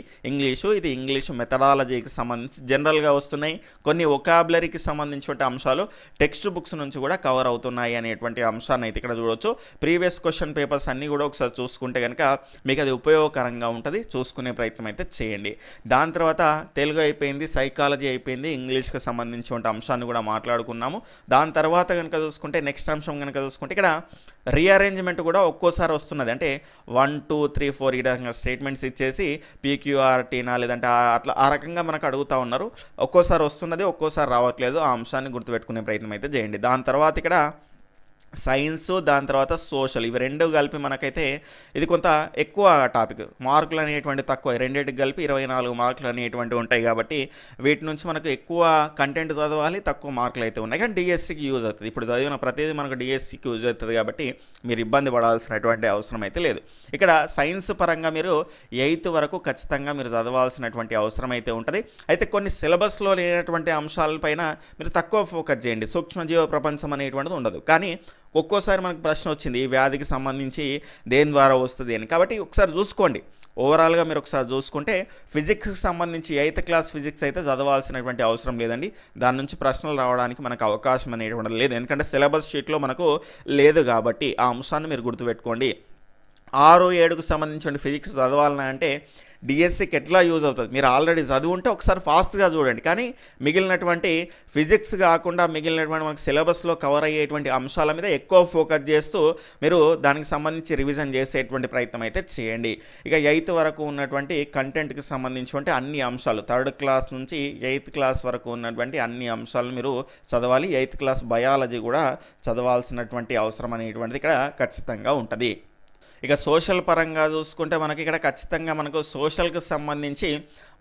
ఇది ఇంగ్లీషు మెథడాలజీకి సంబంధించి జనరల్గా వస్తున్నాయి. కొన్ని వొకాబులరీకి సంబంధించినటువంటి అంశాలు టెక్స్ట్ బుక్స్ నుంచి కూడా కవర్ అవుతున్నాయి అనేటువంటి అంశాన్ని అయితే ఇక్కడ చూడవచ్చు. ప్రీవియస్ క్వశ్చన్ పేపర్స్ అన్నీ కూడా ఒకసారి చూసుకుంటే కనుక మీకు అది ఉపయోగకరంగా ఉంటుంది. చూసుకునే ప్రయత్నం అయితే చేయండి. దాని తర్వాత తెలుగు అయిపోయింది, సైకాలజీ అయిపోయింది, ఇంగ్లీష్కి సంబంధించిన అంశాన్ని కూడా మాట్లాడుకున్నాము. దాని తర్వాత కనుక చూసుకుంటే నెక్స్ట్ అంశం కనుక చూసుకుంటే ఇక్కడ రీఅరేంజ్మెంట్ కూడా ఒక్కోసారి వస్తున్నది. అంటే 1 2 3 4 ఈ రకంగా స్టేట్మెంట్స్ ఇచ్చేసి PQRTనా లేదంటే అట్లా ఆ రకంగా మనకు అడుగుతూ ఉన్నారు. ఒక్కోసారి వస్తున్నది, ఒక్కోసారి రావట్లేదు. ఆ అంశాన్ని గుర్తుపెట్టుకునే ప్రయత్నం అయితే చేయండి. దాని తర్వాత ఇక్కడ సైన్స్ దాని తర్వాత సోషల్ ఇవి రెండు కలిపి మనకైతే ఇది కొంత ఎక్కువ టాపిక్, మార్కులు అనేటువంటి తక్కువ, రెండింటికి కలిపి 24 మార్కులు అనేటువంటివి ఉంటాయి కాబట్టి వీటి నుంచి మనకు ఎక్కువ కంటెంట్ చదవాలి, తక్కువ మార్కులు అయితే ఉన్నాయి. కానీ డిఎస్సికి యూజ్ అవుతుంది. ఇప్పుడు చదివిన ప్రతిదీ మనకు డిఎస్సికి యూజ్ అవుతుంది కాబట్టి మీరు ఇబ్బంది పడాల్సినటువంటి అవసరం అయితే లేదు. ఇక్కడ సైన్స్ పరంగా మీరు 8th వరకు ఖచ్చితంగా మీరు చదవాల్సినటువంటి అవసరం అయితే ఉంటుంది. అయితే కొన్ని సిలబస్లో లేనటువంటి అంశాలపైన మీరు తక్కువ ఫోకస్ చేయండి. సూక్ష్మజీవ ప్రపంచం అనేటువంటిది ఉండదు. కానీ ఒక్కోసారి మనకు ప్రశ్న వచ్చింది ఈ వ్యాధికి సంబంధించి దేని ద్వారా వస్తుంది అని. కాబట్టి ఒకసారి చూసుకోండి, ఓవరాల్గా మీరు ఒకసారి చూసుకుంటే ఫిజిక్స్కి సంబంధించి 8th క్లాస్ ఫిజిక్స్ అయితే చదవాల్సినటువంటి అవసరం లేదండి. దాని నుంచి ప్రశ్నలు రావడానికి మనకు అవకాశం అనేటువంటిది లేదు, ఎందుకంటే సిలబస్ షీట్లో మనకు లేదు కాబట్టి ఆ అంశాన్ని మీరు గుర్తుపెట్టుకోండి. 6, 7కు సంబంధించిన ఫిజిక్స్ చదవాలన్నా అంటే డిఎస్సికి ఎట్లా యూజ్ అవుతుంది, మీరు ఆల్రెడీ చదివి ఉంటే ఒకసారి ఫాస్ట్గా చూడండి. కానీ మిగిలినటువంటి ఫిజిక్స్ కాకుండా మిగిలినటువంటి మనకు సిలబస్లో కవర్ అయ్యేటువంటి అంశాల మీద ఎక్కువ ఫోకస్ చేస్తూ మీరు దానికి సంబంధించి రివిజన్ చేసేటువంటి ప్రయత్నం అయితే చేయండి. ఇక 8th వరకు ఉన్నటువంటి కంటెంట్కి సంబంధించి అన్ని అంశాలు 3rd క్లాస్ నుంచి 8th క్లాస్ వరకు ఉన్నటువంటి అన్ని అంశాలు మీరు చదవాలి. 8th క్లాస్ బయాలజీ కూడా చదవాల్సినటువంటి అవసరం అనేటువంటిది ఇక్కడ ఖచ్చితంగా ఉంటుంది. ఇక సోషల్ పరంగా చూసుకుంటే మనకి ఇక్కడ ఖచ్చితంగా మనకు సోషల్కి సంబంధించి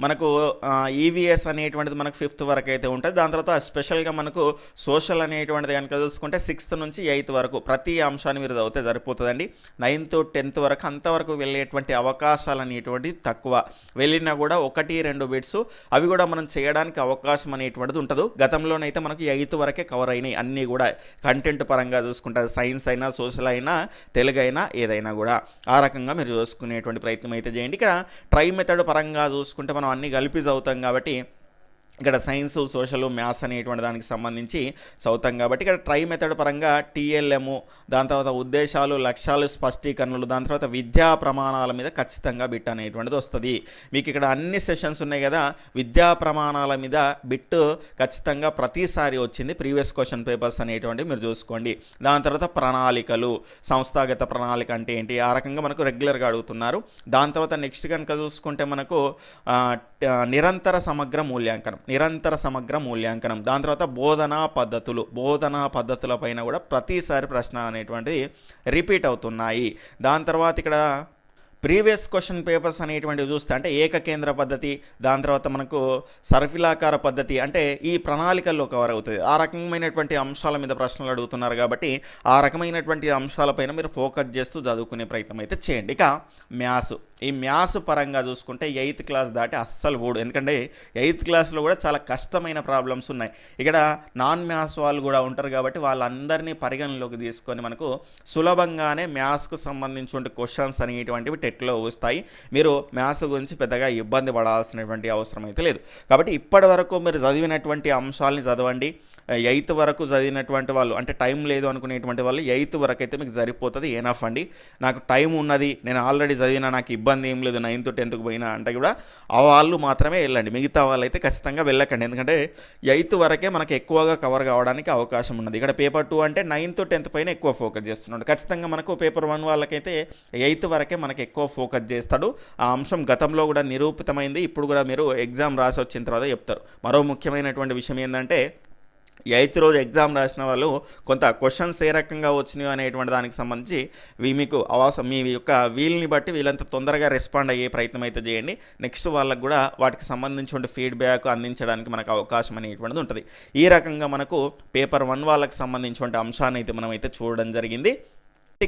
మనకు ఈవీఎస్ అనేటువంటిది మనకు 5th వరకు అయితే ఉంటుంది. దాని తర్వాత స్పెషల్గా మనకు సోషల్ అనేటువంటిది కనుక చూసుకుంటే 6th నుంచి 8th వరకు ప్రతి అంశాన్ని మీరు చదివితే సరిపోతుందండి. 9th, 10th వరకు అంతవరకు వెళ్ళేటువంటి అవకాశాలు అనేటువంటిది తక్కువ. వెళ్ళినా కూడా 1, 2 బిట్స్ అవి కూడా మనం చేయడానికి అవకాశం అనేటువంటిది ఉంటుంది. గతంలోనైతే మనకు 8th వరకే కవర్ అయినాయి అన్నీ కూడా. కంటెంట్ పరంగా చూసుకుంటే సైన్స్ అయినా సోషల్ అయినా తెలుగు అయినా ఏదైనా కూడా ఆ రకంగా మీరు చూసుకునేటువంటి ప్రయత్నం అయితే చేయండి. ఇక్కడ ట్రై మెథడ్ పరంగా చూసుకుంటే మనం అన్నీ కలిపి చదువుతాం కాబట్టి ఇక్కడ సైన్స్, సోషల్, మ్యాథ్స్ అనేటువంటి దానికి సంబంధించి చదువుతాం కాబట్టి ఇక్కడ ట్రై మెథడ్ పరంగా TLM, దాని తర్వాత ఉద్దేశాలు, లక్ష్యాలు, స్పష్టీకరణలు, దాని తర్వాత విద్యా ప్రమాణాల మీద ఖచ్చితంగా బిట్ అనేటువంటిది వస్తుంది. మీకు ఇక్కడ అన్ని సెషన్స్ ఉన్నాయి కదా, విద్యా ప్రమాణాల మీద బిట్ ఖచ్చితంగా ప్రతిసారి వచ్చింది. ప్రీవియస్ క్వశ్చన్ పేపర్స్ అనేటువంటివి మీరు చూసుకోండి. దాని తర్వాత ప్రణాళికలు, సంస్థాగత ప్రణాళిక అంటే ఏంటి, ఆ రకంగా మనకు రెగ్యులర్గా అడుగుతున్నారు. దాని తర్వాత నెక్స్ట్ కనుక చూసుకుంటే మనకు నిరంతర సమగ్ర మూల్యాంకనం, దాని తర్వాత బోధనా పద్ధతుల పైన కూడా ప్రతిసారి ప్రశ్న అనేటువంటిది రిపీట్ అవుతున్నాయి. దాని తర్వాత ఇక్కడ ప్రీవియస్ క్వశ్చన్ పేపర్స్ అనేటువంటివి చూస్తే అంటే ఏకకేంద్ర పద్ధతి, దాని తర్వాత మనకు సర్ఫిలాకార పద్ధతి అంటే ఈ ప్రణాళికల్లో కవర్ అవుతుంది. ఆ రకమైనటువంటి అంశాల మీద ప్రశ్నలు అడుగుతున్నారు కాబట్టి ఆ రకమైనటువంటి అంశాలపైన మీరు ఫోకస్ చేస్తూ చదువుకునే ప్రయత్నం అయితే చేయండి. ఇక మ్యాథ్స్, ఈ మ్యాథ్స్ పరంగా చూసుకుంటే 8th క్లాస్ దాటి అస్సలు పోడు, ఎందుకంటే 8th క్లాస్లో కూడా చాలా కష్టమైన ప్రాబ్లమ్స్ ఉన్నాయి. ఇక్కడ నాన్ మ్యాథ్స్ వాళ్ళు కూడా ఉంటారు కాబట్టి వాళ్ళందరినీ పరిగణలోకి తీసుకొని మనకు సులభంగానే మ్యాథ్స్కు సంబంధించిన క్వశ్చన్స్ అనేటువంటివి టెట్లో వస్తాయి. మీరు మ్యాథ్స్ గురించి పెద్దగా ఇబ్బంది పడాల్సినటువంటి అవసరం అయితే లేదు. కాబట్టి ఇప్పటి వరకు మీరు చదివినటువంటి అంశాలని చదవండి. 8th వరకు చదివినటువంటి వాళ్ళు అంటే టైం లేదు అనుకునేటువంటి వాళ్ళు 8th వరకు అయితే మీకు సరిపోతుంది, ఎనఫ్ అండి. నాకు టైం ఉన్నది, నేను ఆల్రెడీ చదివినా, నాకు ఇబ్బంది ఏం లేదు, 9th, 10th పోయినా అంటే కూడా ఆ వాళ్ళు మాత్రమే వెళ్ళండి. మిగతా వాళ్ళు అయితే ఖచ్చితంగా వెళ్ళకండి, ఎందుకంటే 8th వరకే మనకు ఎక్కువగా కవర్ కావడానికి అవకాశం ఉన్నది. ఇక్కడ పేపర్ 2 అంటే 9th, 10th పైన ఎక్కువ ఫోకస్ చేస్తున్నాడు. ఖచ్చితంగా మనకు పేపర్ 1 వాళ్ళకైతే 8th వరకే మనకు ఎక్కువ ఫోకస్ చేస్తాడు. ఆ అంశం గతంలో కూడా నిరూపితమైంది. ఇప్పుడు కూడా మీరు ఎగ్జామ్ రాసి వచ్చిన తర్వాత చెప్తారు. మరో ముఖ్యమైనటువంటి విషయం ఏంటంటే 8th రోజు ఎగ్జామ్ రాసిన వాళ్ళు కొంత క్వశ్చన్స్ ఏ రకంగా వచ్చినాయో అనేటువంటి దానికి సంబంధించి మీకు మీ యొక్క వీల్ని బట్టి వీళ్ళంత తొందరగా రెస్పాండ్ అయ్యే ప్రయత్నం అయితే చేయండి. నెక్స్ట్ వాళ్ళకు కూడా వాటికి సంబంధించిన ఫీడ్బ్యాక్ అందించడానికి మనకు అవకాశం అనేటువంటిది ఉంటుంది. ఈ రకంగా మనకు పేపర్ 1 వాళ్ళకి సంబంధించిన అంశాన్ని అయితే మనం అయితే చూడడం జరిగింది.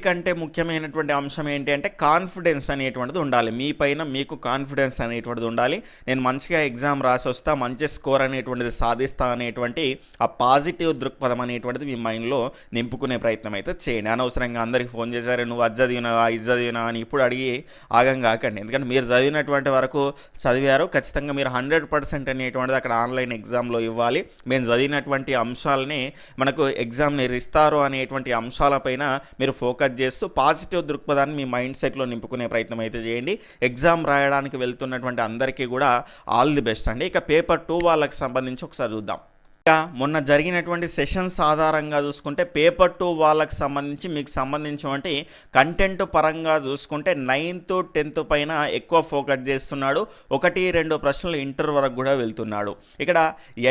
కంటే ముఖ్యమైనటువంటి అంశం ఏంటి అంటే కాన్ఫిడెన్స్ అనేటువంటిది ఉండాలి. మీ పైన మీకు కాన్ఫిడెన్స్ అనేటువంటిది ఉండాలి. నేను మంచిగా ఎగ్జామ్ రాసి వస్తా, మంచి స్కోర్ అనేటువంటిది సాధిస్తా అనేటువంటి ఆ పాజిటివ్ దృక్పథం అనేటువంటిది మీ మైండ్లో నింపుకునే ప్రయత్నం అయితే చేయండి. అనవసరంగా అందరికి ఫోన్ చేశారు, నువ్వు అది చదివినావా, ఇది చదివినా అని ఇప్పుడు అడిగి ఆగం కాకండి. ఎందుకంటే మీరు చదివినటువంటి వరకు చదివారు, ఖచ్చితంగా మీరు 100% అనేటువంటిది అక్కడ ఆన్లైన్ ఎగ్జామ్లో ఇవ్వాలి. మేము చదివినటువంటి అంశాలని మనకు ఎగ్జామ్ని ఇస్తారు అనేటువంటి అంశాలపైన మీరు ఫోకస్ చేస్తూ పాజిటివ్ దృక్పథాన్ని మీ మైండ్ సెట్లో నింపుకునే ప్రయత్నం అయితే చేయండి. ఎగ్జామ్ రాయడానికి వెళ్తున్నటువంటి అందరికీ కూడా ఆల్ ది బెస్ట్ అండి. ఇక పేపర్ 2 వాళ్ళకి సంబంధించి ఒకసారి చూద్దాం. ఇక మొన్న జరిగినటువంటి సెషన్స్ ఆధారంగా చూసుకుంటే పేపర్ 2 వాళ్ళకి సంబంధించి మీకు సంబంధించినటువంటి కంటెంట్ పరంగా చూసుకుంటే 9th 10th పైన ఎక్కువ ఫోకస్ చేస్తున్నాడు. 1-2 ప్రశ్నలు ఇంటర్ వరకు కూడా వెళ్తున్నాడు. ఇక్కడ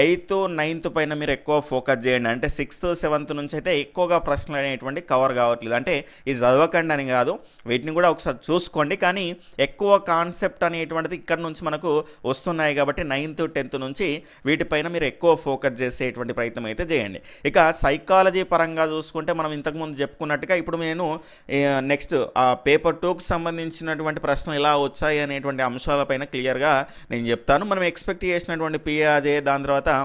8th 9th పైన మీరు ఎక్కువ ఫోకస్ చేయండి. అంటే 6th 7th నుంచి అయితే ఎక్కువగా ప్రశ్నలు అనేటువంటి కవర్ కావట్లేదు. అంటే ఇది చదవకండి అని కాదు, వీటిని కూడా ఒకసారి చూసుకోండి. కానీ ఎక్కువ కాన్సెప్ట్ అనేటువంటిది ఇక్కడ నుంచి మనకు వస్తున్నాయి కాబట్టి 9th 10th నుంచి వీటిపైన మీరు ఎక్కువ ఫోకస్ చేసేటువంటి ప్రయత్నం అయితే చేయండి. ఇక సైకాలజీ పరంగా చూసుకుంటే మనం ఇంతకుముందు చెప్పుకున్నట్టుగా ఇప్పుడు నేను నెక్స్ట్ పేపర్ 2కి సంబంధించినటువంటి ప్రశ్నలు ఎలా వచ్చాయి అనేటువంటి అంశాలపైన క్లియర్గా నేను చెప్తాను. మనం ఎక్స్పెక్ట్ చేసినటువంటి పియాజే, దాని తర్వాత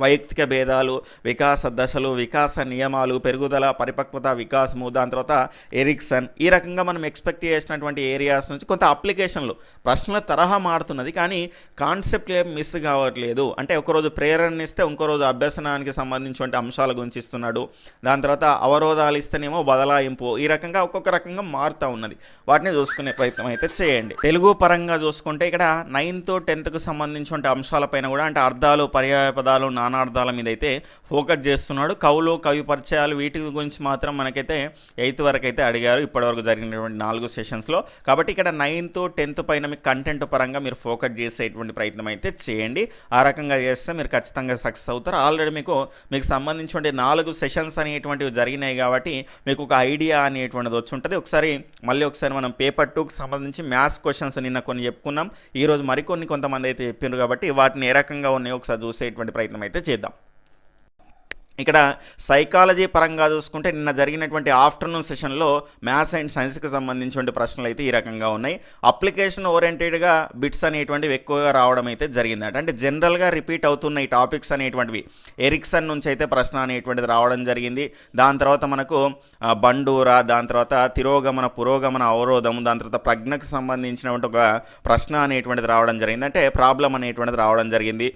వైయక్తిక భేదాలు, వికాస దశలు, వికాస నియమాలు, పెరుగుదల, పరిపక్వత, వికాసము, దాని తర్వాత ఎరిక్సన్, ఈ రకంగా మనం ఎక్స్పెక్ట్ చేసినటువంటి ఏరియాస్ నుంచి కొంత అప్లికేషన్లు ప్రశ్నల తరహా మారుతున్నది. కానీ కాన్సెప్ట్ ఏం మిస్ కావట్లేదు. అంటే ఒకరోజు ప్రేరణ ఇస్తే ఇంకో రోజు అభ్యసనానికి సంబంధించినటువంటి అంశాల గురించి ఇస్తున్నాడు. దాని తర్వాత అవరోధాలు ఇస్తేనేమో బదలాయింపు, ఈ రకంగా ఒక్కొక్క రకంగా మారుతూ ఉన్నది. వాటిని చూసుకునే ప్రయత్నం అయితే చేయండి. తెలుగు పరంగా చూసుకుంటే ఇక్కడ 9th 10th సంబంధించినటువంటి అంశాలపైన కూడా అంటే అర్థాలు, పర్యాయ పదాలు, నానార్థాల మీద అయితే ఫోకస్ చేస్తున్నాడు. కవులు, కవి పరిచయాలు, వీటి గురించి మాత్రం మనకైతే 8th వరకు అయితే అడిగారు ఇప్పటివరకు జరిగినటువంటి 4 సెషన్స్లో. కాబట్టి ఇక్కడ 9th 10th పైన మీకు కంటెంట్ పరంగా మీరు ఫోకస్ చేసేటువంటి ప్రయత్నం అయితే చేయండి. ఆ రకంగా చేస్తే మీరు ఖచ్చితంగా సక్సెస్ అవుతారు. ఆల్రెడీ మీకు సంబంధించిన 4 సెషన్స్ అనేటువంటివి జరిగినాయి కాబట్టి మీకు ఒక ఐడియా అనేటువంటిది వచ్చి ఉంటుంది. మళ్ళీ ఒకసారి మనం పేపర్ 2కి సంబంధించి మ్యాథ్స్ క్వశ్చన్స్ నిన్న కొన్ని చెప్పుకున్నాం. ఈరోజు కొంతమంది అయితే చెప్పారు కాబట్టి వాటిని ఏ రకంగా ఉన్నాయో ఒకసారి చూసేటువంటి ప్రయత్నం అయితే చేద్దాం. ఇక్కడ సైకాలజీ పరంగా చూసుకుంటే నిన్న జరిగినటువంటి ఆఫ్టర్నూన్ సెషన్లో మ్యాథ్స్ అండ్ సైన్స్కి సంబంధించిన ప్రశ్నలు అయితే ఈ రకంగా ఉన్నాయి. అప్లికేషన్ ఓరియంటెడ్గా బిట్స్ అనేటువంటివి ఎక్కువగా రావడం అయితే జరిగిందట. అంటే జనరల్గా రిపీట్ అవుతున్న ఈ టాపిక్స్ అనేటువంటివి ఎరిక్సన్ నుంచి అయితే ప్రశ్న అనేటువంటిది రావడం జరిగింది. దాని తర్వాత మనకు బండూరా, దాని తర్వాత తిరోగమన, పురోగమన, అవరోధము, దాని తర్వాత ప్రజ్ఞకు సంబంధించినటువంటి ఒక ప్రశ్న అనేటువంటిది రావడం జరిగింది. అంటే ప్రాబ్లం అనేటువంటిది రావడం జరిగింది.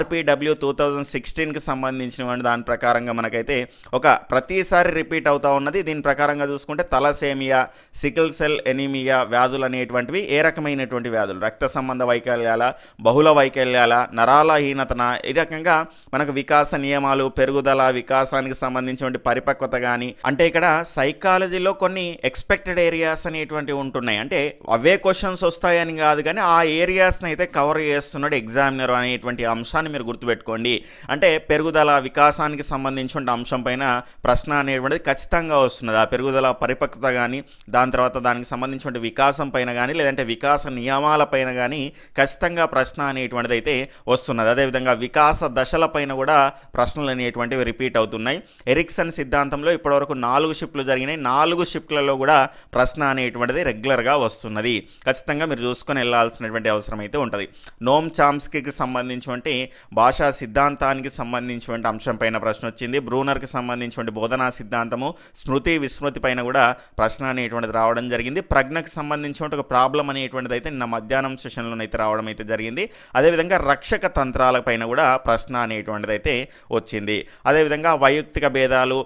RPW 2016కి సంబంధించినటువంటి దాని ప్రకారం మనకైతే ఒక ప్రతిసారి రిపీట్ అవుతా ఉన్నది. దీని ప్రకారంగా చూసుకుంటే తలసేమియా, సికిల్ సెల్ ఎనీమియా వ్యాధులు అనేటువంటివి ఏ రకమైనటువంటి వ్యాధులు, రక్త సంబంధ వైకల్యాల, బహుళ వైకల్యాల, నరాల హీనతన, ఈ రకంగా మనకు వికాస నియమాలు, పెరుగుదల, వికాసానికి సంబంధించిన పరిపక్వత కానీ, అంటే ఇక్కడ సైకాలజీలో కొన్ని ఎక్స్పెక్టెడ్ ఏరియాస్ అనేటువంటివి ఉంటున్నాయి. అంటే అవే క్వశ్చన్స్ వస్తాయని కాదు, కానీ ఆ ఏరియాస్ని అయితే కవర్ చేస్తున్నాడు ఎగ్జామినర్ అనేటువంటి అంశాన్ని మీరు గుర్తుపెట్టుకోండి. అంటే పెరుగుదల, వికాసానికి సంబంధించిన అంశం పైన ప్రశ్న అనేటువంటిది ఖచ్చితంగా వస్తున్నది. ఆ పెరుగుదల, పరిపక్వత కానీ, దాని తర్వాత దానికి సంబంధించిన వికాసం పైన కానీ, లేదంటే వికాస నియమాల పైన కానీ ఖచ్చితంగా ప్రశ్న అనేటువంటిది అయితే వస్తున్నది. అదేవిధంగా వికాస దశల పైన కూడా ప్రశ్నలు అనేటువంటివి రిపీట్ అవుతున్నాయి. ఎరిక్సన్ సిద్ధాంతంలో ఇప్పటివరకు 4 షిఫ్ట్లు జరిగినాయి. 4 షిఫ్ట్లలో కూడా ప్రశ్న అనేటువంటిది రెగ్యులర్గా వస్తున్నది. ఖచ్చితంగా మీరు చూసుకొని వెళ్ళాల్సినటువంటి అవసరం అయితే ఉంటుంది. నోమ్ చామ్స్కీకి సంబంధించినటువంటి భాషా సిద్ధాంతానికి సంబంధించినటువంటి అంశం పైన ప్రశ్న వచ్చింది. బ్రూనర్కి సంబంధించిన బోధనా సిద్ధాంతము, స్మృతి, విస్మృతి పైన కూడా ప్రశ్న అనేటువంటిది రావడం జరిగింది. ప్రజ్ఞకు సంబంధించిన ఒక ప్రాబ్లం అనేటువంటిది అయితే నిన్న మధ్యాహ్నం సెషన్లోనైతే రావడం అయితే జరిగింది. అదేవిధంగా రక్షక తంత్రాల పైన కూడా ప్రశ్న అనేటువంటిది అయితే వచ్చింది. అదేవిధంగా వైయక్తిక భేదాలు,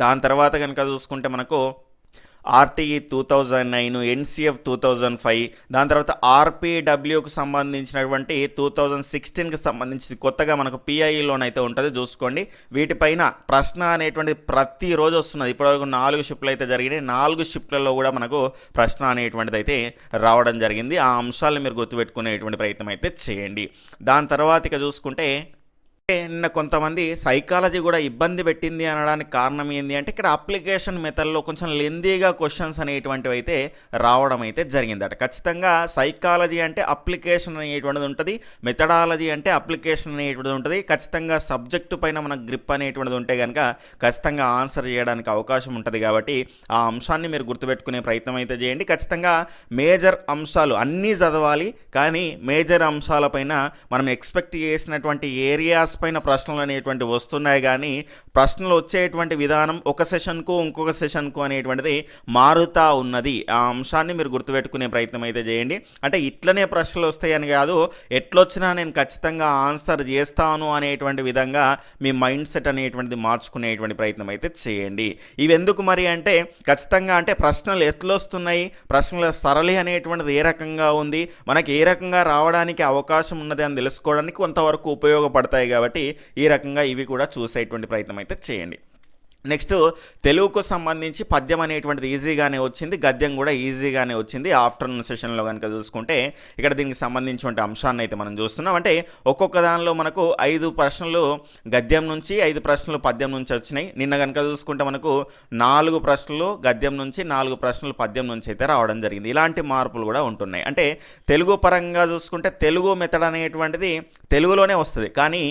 దాని తర్వాత కనుక చూసుకుంటే మనకు RTE 2009, NCF 2005, దాని తర్వాత RPWకు సంబంధించినటువంటి 2016కి సంబంధించి కొత్తగా మనకు PIEలోనైతే ఉంటుంది, చూసుకోండి. వీటిపైన ప్రశ్న అనేటువంటి ప్రతిరోజు వస్తున్నది. ఇప్పటివరకు 4 షిఫ్ట్లు అయితే జరిగినాయి. 4 షిఫ్ట్లలో కూడా మనకు ప్రశ్న అనేటువంటిది అయితే రావడం జరిగింది. ఆ అంశాలను మీరు గుర్తుపెట్టుకునేటువంటి ప్రయత్నం అయితే చేయండి. దాని తర్వాత ఇక చూసుకుంటే నిన్న కొంతమంది సైకాలజీ కూడా ఇబ్బంది పెట్టింది అనడానికి కారణం ఏంటి అంటే ఇక్కడ అప్లికేషన్ మెథడ్లో కొంచెం లెందీగా క్వశ్చన్స్ అనేటువంటివి అయితే రావడం అయితే జరిగిందట. ఖచ్చితంగా సైకాలజీ అంటే అప్లికేషన్ అనేటువంటిది ఉంటుంది, మెథడాలజీ అంటే అప్లికేషన్ అనేటువంటిది ఉంటుంది. ఖచ్చితంగా సబ్జెక్టు పైన మనకు గ్రిప్ అనేటువంటిది ఉంటే కనుక ఖచ్చితంగా ఆన్సర్ చేయడానికి అవకాశం ఉంటుంది. కాబట్టి ఆ అంశాన్ని మీరు గుర్తుపెట్టుకునే ప్రయత్నం అయితే చేయండి. ఖచ్చితంగా మేజర్ అంశాలు అన్నీ చదవాలి, కానీ మేజర్ అంశాలపైన మనం ఎక్స్పెక్ట్ చేసినటువంటి ఏరియాస్ పైన ప్రశ్నలు అనేటువంటి వస్తున్నాయి. కానీ ప్రశ్నలు వచ్చేటువంటి విధానం ఒక సెషన్కు ఇంకొక సెషన్కు అనేటువంటిది మారుతూ ఉన్నది. ఆ అంశాన్ని మీరు గుర్తుపెట్టుకునే ప్రయత్నం అయితే చేయండి. అంటే ఇట్లనే ప్రశ్నలు వస్తాయని కాదు, ఎట్లొచ్చినా నేను ఖచ్చితంగా ఆన్సర్ చేస్తాను అనేటువంటి విధంగా మీ మైండ్ సెట్ అనేటువంటిది మార్చుకునేటువంటి ప్రయత్నం అయితే చేయండి. ఇవి ఎందుకు మరి అంటే ఖచ్చితంగా అంటే ప్రశ్నలు ఎట్లొస్తున్నాయి, ప్రశ్నల సరళి అనేటువంటిది ఏ రకంగా ఉంది, మనకి ఏ రకంగా రావడానికి అవకాశం ఉన్నది అని తెలుసుకోవడానికి కొంతవరకు ఉపయోగపడతాయి. కాబట్టి ఈ రకంగా ఇవి కూడా చూసేటువంటి ప్రయత్నం అయితే చేయండి. నెక్స్ట్ తెలుగుకు సంబంధించి పద్యం అనేటువంటిది ఈజీగానే వచ్చింది, గద్యం కూడా ఈజీగానే వచ్చింది. ఆఫ్టర్నూన్ సెషన్లో కనుక చూసుకుంటే ఇక్కడ దీనికి సంబంధించిన అంశాన్ని అయితే మనం చూస్తున్నాం. అంటే ఒక్కొక్క దానిలో మనకు 5 ప్రశ్నలు గద్యం నుంచి, 5 ప్రశ్నలు పద్యం నుంచి వచ్చినాయి. నిన్న కనుక చూసుకుంటే మనకు 4 ప్రశ్నలు గద్యం నుంచి, 4 ప్రశ్నలు పద్యం నుంచి అయితే రావడం జరిగింది. ఇలాంటి మార్పులు కూడా ఉంటున్నాయి. అంటే తెలుగు పరంగా చూసుకుంటే తెలుగు మెథడ్ అనేటువంటిది తెలుగులోనే వస్తుంది, కానీ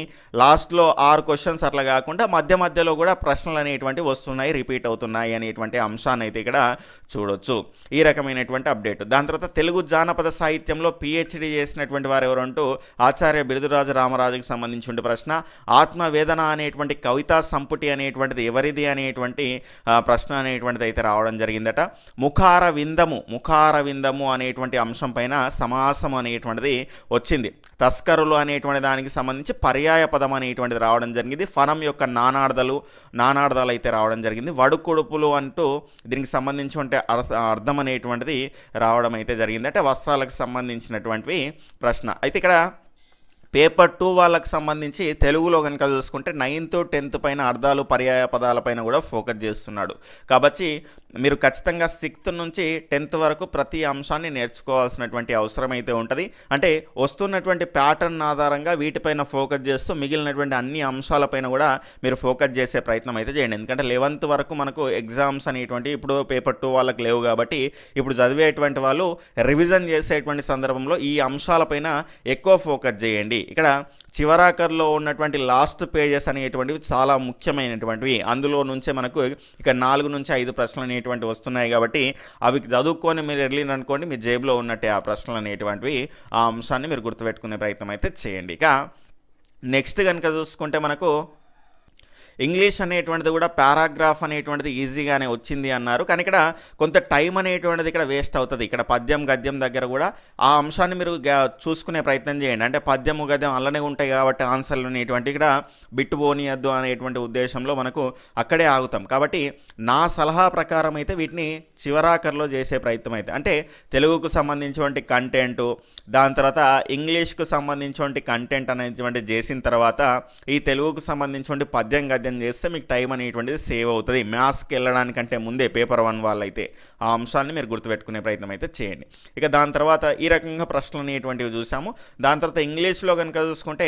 లాస్ట్లో 6 క్వశ్చన్స్ అట్లా కాకుండా మధ్య మధ్యలో కూడా ప్రశ్నలు అనేటువంటి వస్తున్నాయి, రిపీట్ అవుతున్నాయి అనేటువంటి అంశాన్ని అయితే ఇక్కడ చూడొచ్చు. ఈ రకమైనటువంటి అప్డేట్. దాని తర్వాత తెలుగు జానపద సాహిత్యంలో పిహెచ్డి చేసినటువంటి వారు ఎవరంటూ ఆచార్య బిరుదురాజు రామరాజుకి సంబంధించిన ప్రశ్న. ఆత్మవేదన అనేటువంటి కవితా సంపుటి అనేటువంటిది ఎవరిది అనేటువంటి ప్రశ్న అనేటువంటిది అయితే రావడం జరిగిందట. ముఖార విందము అనేటువంటి అంశం పైన సమాసం అనేటువంటిది వచ్చింది. తస్కరులు అనేటువంటి దానికి సంబంధించి పర్యాయ పదం అనేటువంటిది రావడం జరిగింది. ఫనం యొక్క నానార్థాలు అయితే రావడం జరిగింది. వడుకొడుపులు అంటూ దీనికి సంబంధించి అర్థం అనేటువంటిది రావడం అయితే జరిగింది. అంటే వస్త్రాలకు సంబంధించినటువంటివి ప్రశ్న. అయితే ఇక్కడ పేపర్ 2 వాళ్ళకి సంబంధించి తెలుగులో కనుక చూసుకుంటే 9th 10th పైన అర్థాలు పర్యాయ పదాలపైన కూడా ఫోకస్ చేస్తున్నాడు. కాబట్టి మీరు ఖచ్చితంగా 6th నుంచి 10th వరకు ప్రతి అంశాన్ని నేర్చుకోవాల్సినటువంటి అవసరం అయితే ఉంటుంది. అంటే వస్తున్నటువంటి ప్యాటర్న్ ఆధారంగా వీటిపైన ఫోకస్ చేస్తూ మిగిలినటువంటి అన్ని అంశాలపైన కూడా మీరు ఫోకస్ చేసే ప్రయత్నం అయితే చేయండి. ఎందుకంటే 11th వరకు మనకు ఎగ్జామ్స్ అనేటువంటి ఇప్పుడు పేపర్ 2 వాళ్ళకి లేవు కాబట్టి ఇప్పుడు చదివేటువంటి వాళ్ళు రివిజన్ చేసేటువంటి సందర్భంలో ఈ అంశాలపైన ఎక్కువ ఫోకస్ చేయండి. ఇక్కడ చివరాకర్లో ఉన్నటువంటి లాస్ట్ పేజెస్ అనేటువంటివి చాలా ముఖ్యమైనటువంటివి. అందులో నుంచే మనకు ఇక్కడ 4 నుంచి 5 ప్రశ్నలు అనేటువంటివి వస్తున్నాయి కాబట్టి అవి చదువుకొని మీరు వెళ్ళిననుకోండి, మీ జేబులో ఉన్నట్టే ఆ ప్రశ్నలు అనేటువంటివి, ఆ అంశాన్ని మీరు గుర్తుపెట్టుకునే ప్రయత్నం అయితే చేయండి. ఇక నెక్స్ట్ కనుక చూసుకుంటే మనకు ఇంగ్లీష్ అనేటువంటిది కూడా పారాగ్రాఫ్ అనేటువంటిది ఈజీగానే వచ్చింది అన్నారు, కానీ ఇక్కడ కొంత టైం అనేటువంటిది ఇక్కడ వేస్ట్ అవుతుంది. ఇక్కడ పద్యం గద్యం దగ్గర కూడా ఆ అంశాన్ని మీరు చూసుకునే ప్రయత్నం చేయండి. అంటే పద్యము గద్యం అలానే ఉంటాయి కాబట్టి ఆన్సర్లు అనేటువంటి ఇక్కడ బిట్టుబోనియద్దు అనేటువంటి ఉద్దేశంలో మనకు అక్కడే ఆగుతాం. కాబట్టి నా సలహా ప్రకారం అయితే వీటిని చివరాకర్లో చేసే ప్రయత్నం అయితే, అంటే తెలుగుకు సంబంధించినటువంటి కంటెంటు, దాని తర్వాత ఇంగ్లీష్కు సంబంధించినటువంటి కంటెంట్ అనేటువంటి చేసిన తర్వాత ఈ తెలుగుకు సంబంధించినటువంటి పద్యం గద్యం చేస్తే మీకు టైం అనేటువంటిది సేవ్ అవుతుంది. మ్యాథ్స్కి వెళ్ళడానికంటే ముందే పేపర్ 1 వాళ్ళైతే ఆ అంశాన్ని మీరు గుర్తుపెట్టుకునే ప్రయత్నం అయితే చేయండి. ఇక దాని తర్వాత ఈ రకంగా ప్రశ్నలు అనేటువంటివి చూసాము. దాని తర్వాత ఇంగ్లీష్లో కనుక చూసుకుంటే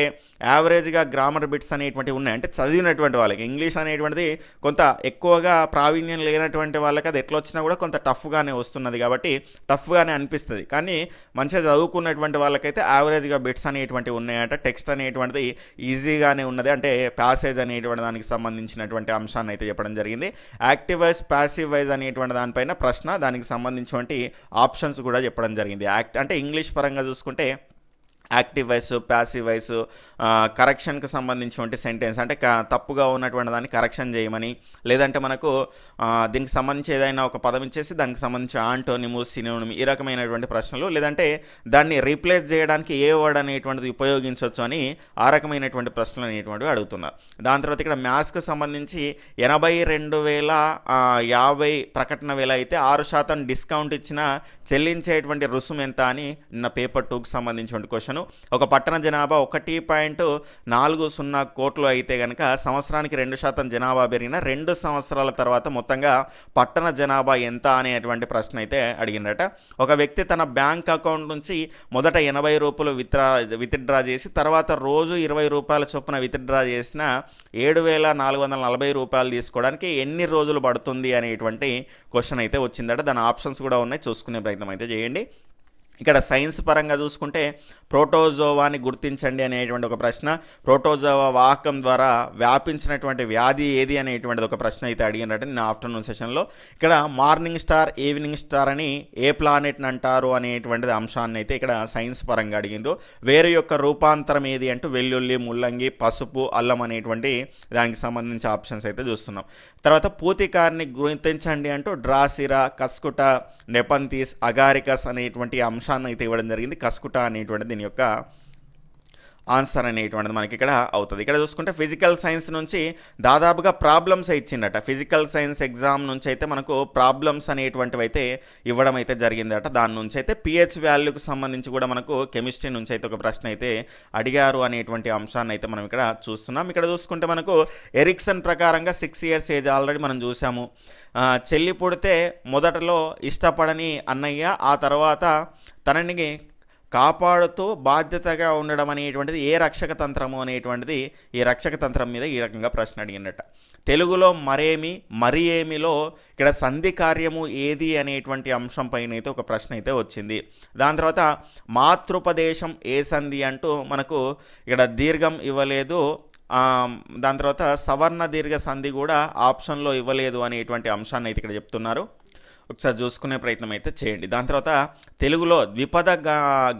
యావరేజ్గా గ్రామర్ బిట్స్ అనేటువంటివి ఉన్నాయి. అంటే చదివినటువంటి వాళ్ళకి ఇంగ్లీష్ అనేటువంటిది కొంత ఎక్కువగా ప్రావీణ్యం లేనటువంటి వాళ్ళకి అది ఎట్లా వచ్చినా కూడా కొంత టఫ్గానే వస్తున్నది కాబట్టి టఫ్గానే అనిపిస్తుంది. కానీ మంచిగా చదువుకున్నటువంటి వాళ్ళకైతే యావరేజ్గా బిట్స్ అనేటువంటివి ఉన్నాయంట. టెక్స్ట్ అనేటువంటిది ఈజీగానే ఉన్నది. అంటే ప్యాసేజ్ అనేటువంటి దానికి సంబంధించినటువంటి అంశాన్ని అయితే చెప్పడం జరిగింది. యాక్టివ్ వైజ్ ప్యాసివ్ వైజ్ అనేటువంటి దానిపైన ప్రశ్న, దానికి సంబంధించినటువంటి ఆప్షన్స్ కూడా చెప్పడం జరిగింది. అంటే ఇంగ్లీష్ పరంగా చూసుకుంటే యాక్టివ్ వాయిస్, ప్యాసివ్ వాయిస్, కరెక్షన్కి సంబంధించినటువంటి సెంటెన్స్ అంటే తప్పుగా ఉన్నటువంటి దాన్ని కరెక్షన్ చేయమని, లేదంటే మనకు దీనికి సంబంధించి ఏదైనా ఒక పదం ఇచ్చేసి దానికి సంబంధించి ఆంటోనిము, సినోనిమ్ ఈ రకమైనటువంటి ప్రశ్నలు, లేదంటే దాన్ని రీప్లేస్ చేయడానికి ఏ వర్డ్ అనేటువంటిది ఉపయోగించవచ్చు అని ఆ రకమైనటువంటి ప్రశ్నలు అనేటువంటివి అడుగుతున్నారు. దాని తర్వాత ఇక్కడ మ్యాథ్స్కి సంబంధించి 82,050 ప్రకటన వేల అయితే 6% డిస్కౌంట్ ఇచ్చిన చెల్లించేటువంటి రుసుము ఎంత అని నిన్న పేపర్ 2కి సంబంధించిన క్వశ్చన్. ఒక పట్టణ జనాభా 1.40 కోట్లు అయితే కనుక సంవత్సరానికి 2% జనాభా పెరిగిన 2 సంవత్సరాల తర్వాత మొత్తంగా పట్టణ జనాభా ఎంత అనేటువంటి ప్రశ్న అయితే అడిగినట. ఒక వ్యక్తి తన బ్యాంక్ అకౌంట్ నుంచి మొదట 80 రూపాయలు విత్డ్రా చేసి తర్వాత రోజు 20 రూపాయల చొప్పున విత్డ్రా చేసిన 7,440 రూపాయలు తీసుకోవడానికి ఎన్ని రోజులు పడుతుంది అనేటువంటి క్వశ్చన్ అయితే వచ్చిందట. దాని ఆప్షన్స్ కూడా ఉన్నాయి, చూసుకునే ప్రయత్నం అయితే చేయండి. ఇక్కడ సైన్స్ పరంగా చూసుకుంటే ప్రోటోజోవాని గుర్తించండి అనేటువంటి ఒక ప్రశ్న, ప్రోటోజోవా వాహకం ద్వారా వ్యాపించినటువంటి వ్యాధి ఏది అనేటువంటిది ఒక ప్రశ్న అయితే అడిగినట్టు నేను ఆఫ్టర్నూన్ సెషన్లో. ఇక్కడ మార్నింగ్ స్టార్, ఈవినింగ్ స్టార్ అని ఏ ప్లానెట్ని అంటారు అనేటువంటిది అంశాన్ని అయితే ఇక్కడ సైన్స్ పరంగా అడిగిండ్రు. వేరు యొక్క రూపాంతరం ఏది అంటూ వెల్లుల్లి, ముల్లంగి, పసుపు, అల్లం అనేటువంటి దానికి సంబంధించి ఆప్షన్స్ అయితే చూస్తున్నాం. తర్వాత పూతికారిని గుర్తించండి అంటూ డ్రాసిరా, కస్కుట, నెపంతీస్, అగారికస్ అనేటువంటి అంశాన్ని అయితే ఇవ్వడం జరిగింది. కస్కుట అనేటువంటి దీని యొక్క ఆన్సర్ అనేటువంటిది మనకి ఇక్కడ అవుతుంది. ఇక్కడ చూసుకుంటే ఫిజికల్ సైన్స్ నుంచి దాదాపుగా ప్రాబ్లమ్స్ ఇచ్చిండట. ఫిజికల్ సైన్స్ ఎగ్జామ్ నుంచి అయితే మనకు ప్రాబ్లమ్స్ అనేటువంటివి అయితే ఇవ్వడం అయితే జరిగిందట. దాని నుంచి అయితే పిహెచ్ వాల్యూకి సంబంధించి కూడా మనకు కెమిస్ట్రీ నుంచి అయితే ఒక ప్రశ్న అయితే అడిగారు అనేటువంటి అంశాన్ని అయితే మనం ఇక్కడ చూస్తున్నాం. ఇక్కడ చూసుకుంటే మనకు ఎరిక్సన్ ప్రకారంగా 6 years ఏజ్ ఆల్రెడీ మనం చూసాము. చెల్లి పుడితే మొదటలో ఇష్టపడని అన్నయ్య ఆ తర్వాత తనని కాపాడుతూ బాధ్యతగా ఉండడం అనేటువంటిది ఏ రక్షక తంత్రము అనేటువంటిది ఈ రక్షక తంత్రం మీద ఈ రకంగా ప్రశ్న అడిగినట్ట. తెలుగులో మరి ఏమిలో ఇక్కడ సంధి కార్యము ఏది అనేటువంటి అంశం పైన అయితే ఒక ప్రశ్న అయితే వచ్చింది. దాని తర్వాత మాతృపదేశం ఏ సంధి అంటూ మనకు ఇక్కడ దీర్ఘం ఇవ్వలేదు. దాని తర్వాత సవర్ణ దీర్ఘ సంధి కూడా ఆప్షన్లో ఇవ్వలేదు అనేటువంటి అంశాన్ని అయితే ఇక్కడ చెప్తున్నారు. ఒకసారి చూసుకునే ప్రయత్నం అయితే చేయండి. దాని తర్వాత తెలుగులో ద్విపద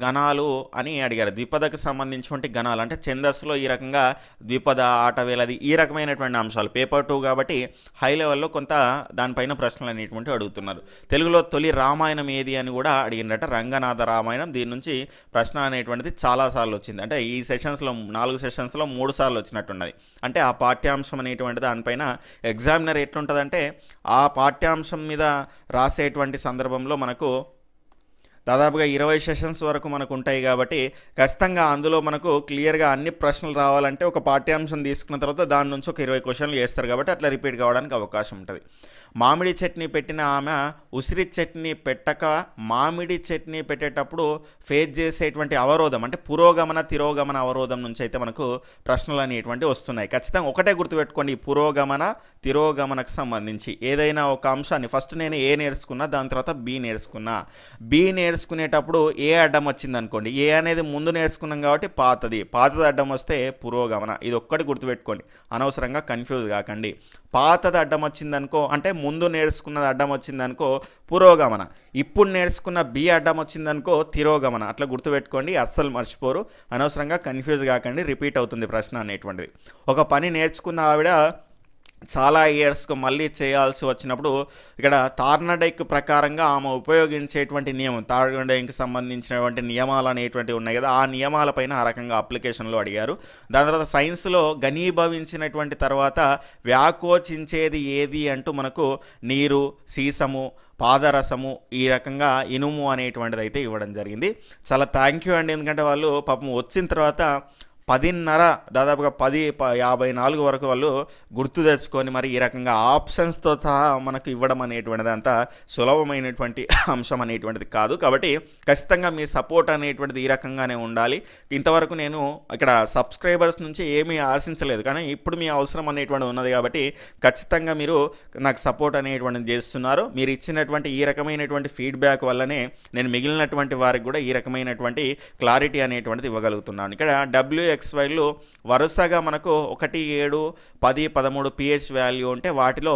గణాలు అని అడిగారు. ద్విపదకు సంబంధించినటువంటి గణాలు అంటే ఛందస్సులో ఈ రకంగా ద్విపద ఆటవేలది ఈ రకమైనటువంటి అంశాలు పేపర్ 2 కాబట్టి హై లెవెల్లో కొంత దానిపైన ప్రశ్నలు అనేటువంటి అడుగుతున్నారు. తెలుగులో తొలి రామాయణం ఏది అని కూడా అడిగినట. రంగనాథ రామాయణం. దీని నుంచి ప్రశ్న అనేటువంటిది చాలాసార్లు వచ్చింది. అంటే ఈ సెషన్స్లో 4 సెషన్స్లో 3 సార్లు వచ్చినట్టున్నది. అంటే ఆ పాఠ్యాంశం అనేటువంటిది దానిపైన ఎగ్జామినర్ ఎట్లుంటుందంటే ఆ పాఠ్యాంశం మీద రాసేటువంటి సందర్భంలో మనకు దాదాపుగా 20 సెషన్స్ వరకు మనకు ఉంటాయి కాబట్టి ఖచ్చితంగా అందులో మనకు క్లియర్గా అన్ని ప్రశ్నలు రావాలంటే ఒక పాఠ్యాంశం తీసుకున్న తర్వాత దాని నుంచి ఒక 20 క్వశ్చన్లు వేస్తారు కాబట్టి అట్లా రిపీట్ కావడానికి అవకాశం ఉంటుంది. మామిడి చట్నీ పెట్టిన ఆమె ఉసిరి చట్నీ పెట్టక మామిడి చట్నీ పెట్టేటప్పుడు ఫేస్ చేసేటువంటి అవరోధం అంటే పురోగమన తిరోగమన అవరోధం నుంచి అయితే మనకు ప్రశ్నలు అనేటువంటి వస్తున్నాయి. ఖచ్చితంగా ఒకటే గుర్తుపెట్టుకోండి, పురోగమన తిరోగమనకు సంబంధించి ఏదైనా ఒక అంశాన్ని ఫస్ట్ నేను ఏ నేర్చుకున్నా, దాని తర్వాత బి నేర్చుకున్నా. బి నేర్చుకునేటప్పుడు ఏ అడ్డం వచ్చింది అనుకోండి, ఏ అనేది ముందు నేర్చుకున్నాం కాబట్టి పాతది అడ్డం వస్తే పురోగమన. ఇది ఒక్కటి గుర్తుపెట్టుకోండి, అనవసరంగా కన్ఫ్యూజ్ కాకండి. పాతది అడ్డం వచ్చిందనుకో అంటే ముందు నేర్చుకున్నది అడ్డం వచ్చిందనుకో పురోగమన, ఇప్పుడు నేర్చుకున్న బి అడ్డం వచ్చిందనుకో తిరోగమన. అట్లా గుర్తుపెట్టుకోండి, అస్సలు మర్చిపోరు. అనవసరంగా కన్ఫ్యూజ్ కాకండి, రిపీట్ అవుతుంది ప్రశ్న అనేటువంటిది. ఒక పని నేర్చుకున్న ఆవిడ చాలా ఇయర్స్కు మళ్ళీ చేయాల్సి వచ్చినప్పుడు ఇక్కడ థార్నడైక్ ప్రకారంగా ఆమె ఉపయోగించేటువంటి నియమం, థార్నడైక్కి సంబంధించినటువంటి నియమాలు అనేటువంటివి ఉన్నాయి కదా, ఆ నియమాలపైన ఆ రకంగా అప్లికేషన్లో అడిగారు. దాని తర్వాత సైన్స్లో ఘనీభవించినటువంటి తర్వాత వ్యాకోచించేది ఏది అంటూ మనకు నీరు, సీసము, పాదరసము, ఈ రకంగా ఇనుము అనేటువంటిది అయితే ఇవ్వడం జరిగింది. చాలా థ్యాంక్ యూ అండి. ఎందుకంటే వాళ్ళు పాపం వచ్చిన తర్వాత 10:30 దాదాపుగా 10:54 వరకు వాళ్ళు గుర్తు తెచ్చుకొని మరి ఈ రకంగా ఆప్షన్స్తో సహా మనకు ఇవ్వడం అనేటువంటిది అంత సులభమైనటువంటి అంశం అనేటువంటిది కాదు. కాబట్టి ఖచ్చితంగా మీ సపోర్ట్ అనేటువంటిది ఈ రకంగానే ఉండాలి. ఇంతవరకు నేను ఇక్కడ సబ్స్క్రైబర్స్ నుంచి ఏమీ ఆశించలేదు, కానీ ఇప్పుడు మీ అవసరం అనేటువంటిది ఉన్నది కాబట్టి ఖచ్చితంగా మీరు నాకు సపోర్ట్ అనేటువంటిది చేస్తున్నారు. మీరు ఇచ్చినటువంటి ఈ రకమైనటువంటి ఫీడ్బ్యాక్ వల్లనే నేను మిగిలినటువంటి వారికి కూడా ఈ రకమైనటువంటి క్లారిటీ అనేటువంటిది ఇవ్వగలుగుతున్నాను. ఇక్కడ WXYలు వరుసగా మనకు 1, 7, 10, 13 pH వాల్యూ ఉంటే వాటిలో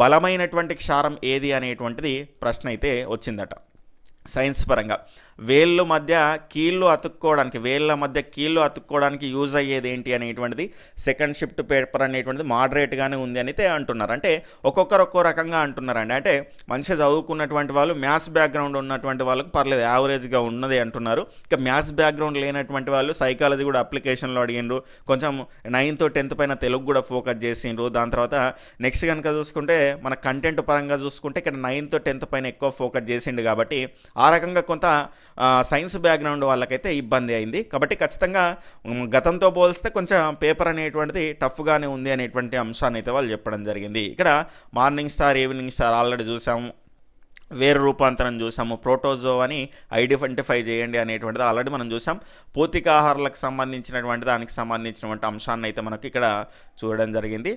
బలమైనటువంటి క్షారం ఏది అనేటువంటిది ప్రశ్న అయితే వచ్చిందట. సైన్స్ పరంగా వేళ్ళ మధ్య కీళ్ళు అతుక్కోవడానికి యూజ్ అయ్యేది ఏంటి అనేటువంటిది సెకండ్ షిఫ్ట్ పేపర్ అనేటువంటిది మోడరేట్గానే ఉంది అని అంటున్నారు. అంటే ఒక్కొక్కరు ఒక్కో రకంగా అంటున్నారండి. అంటే మంచిగా చదువుకున్నటువంటి వాళ్ళు, మ్యాథ్స్ బ్యాక్గ్రౌండ్ ఉన్నటువంటి వాళ్ళకు పర్లేదు, యావరేజ్గా ఉన్నది అంటున్నారు. ఇక మ్యాథ్స్ బ్యాక్గ్రౌండ్ లేనటువంటి వాళ్ళు సైకాలజీ కూడా అప్లికేషన్లో అడిగిండ్రు, కొంచెం 9th 10th పైన తెలుగు కూడా ఫోకస్ చేసిండ్రు. దాని తర్వాత నెక్స్ట్ కనుక చూసుకుంటే మన కంటెంట్ పరంగా చూసుకుంటే ఇక్కడ 9th 10th పైన ఎక్కువ ఫోకస్ చేసిండు కాబట్టి ఆ రకంగా కొంత సైన్స్ బ్యాక్గ్రౌండ్ వాళ్ళకైతే ఇబ్బంది అయింది. కాబట్టి ఖచ్చితంగా గతంతో పోలిస్తే కొంచెం పేపర్ అనేటువంటిది టఫ్గానే ఉంది అనేటువంటి అంశాన్ని అయితే వాళ్ళు చెప్పడం జరిగింది. ఇక్కడ morning star, evening star already చూసాము, వేరు రూపాంతరం చూసాము, ప్రోటోజో అని ఐడెంటిఫై చేయండి అనేటువంటిది ఆల్రెడీ మనం చూసాం. పోతికాహారాలకు సంబంధించినటువంటి దానికి సంబంధించినటువంటి అంశాన్ని అయితే మనకి ఇక్కడ చూడడం జరిగింది.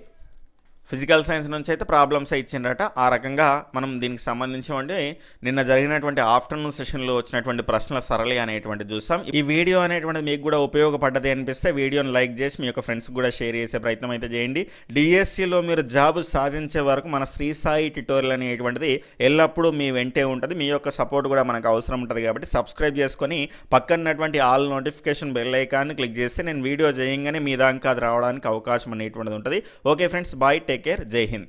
ఫిజికల్ సైన్స్ నుంచి అయితే ప్రాబ్లమ్స్ ఇచ్చిండ్రట. ఆ రకంగా మనం దీనికి సంబంధించి నిన్న జరిగినటువంటి ఆఫ్టర్నూన్ సెషన్లో వచ్చినటువంటి ప్రశ్నల సరళి అనేటువంటి చూసాం. ఈ వీడియో అనేటువంటిది మీకు కూడా ఉపయోగపడ్డది అనిపిస్తే వీడియోని లైక్ చేసి మీ యొక్క ఫ్రెండ్స్కి కూడా షేర్ చేసే ప్రయత్నం అయితే చేయండి. డిఎస్సిలో మీరు జాబ్ సాధించే వరకు మన శ్రీ సాయి ట్యుటోరియల్ అనేటువంటిది ఎల్లప్పుడూ మీ వెంటే ఉంటుంది. మీ యొక్క సపోర్ట్ కూడా మనకు అవసరం ఉంటుంది కాబట్టి సబ్స్క్రైబ్ చేసుకొని పక్కనటువంటి ఆల్ నోటిఫికేషన్ బెల్ ఐకాన్ని క్లిక్ చేస్తే నేను వీడియో చేయగానే మీ దాకా అది రావడానికి అవకాశం అనేటువంటిది ఉంటుంది. Okay friends, bye, take care, Jai Hind.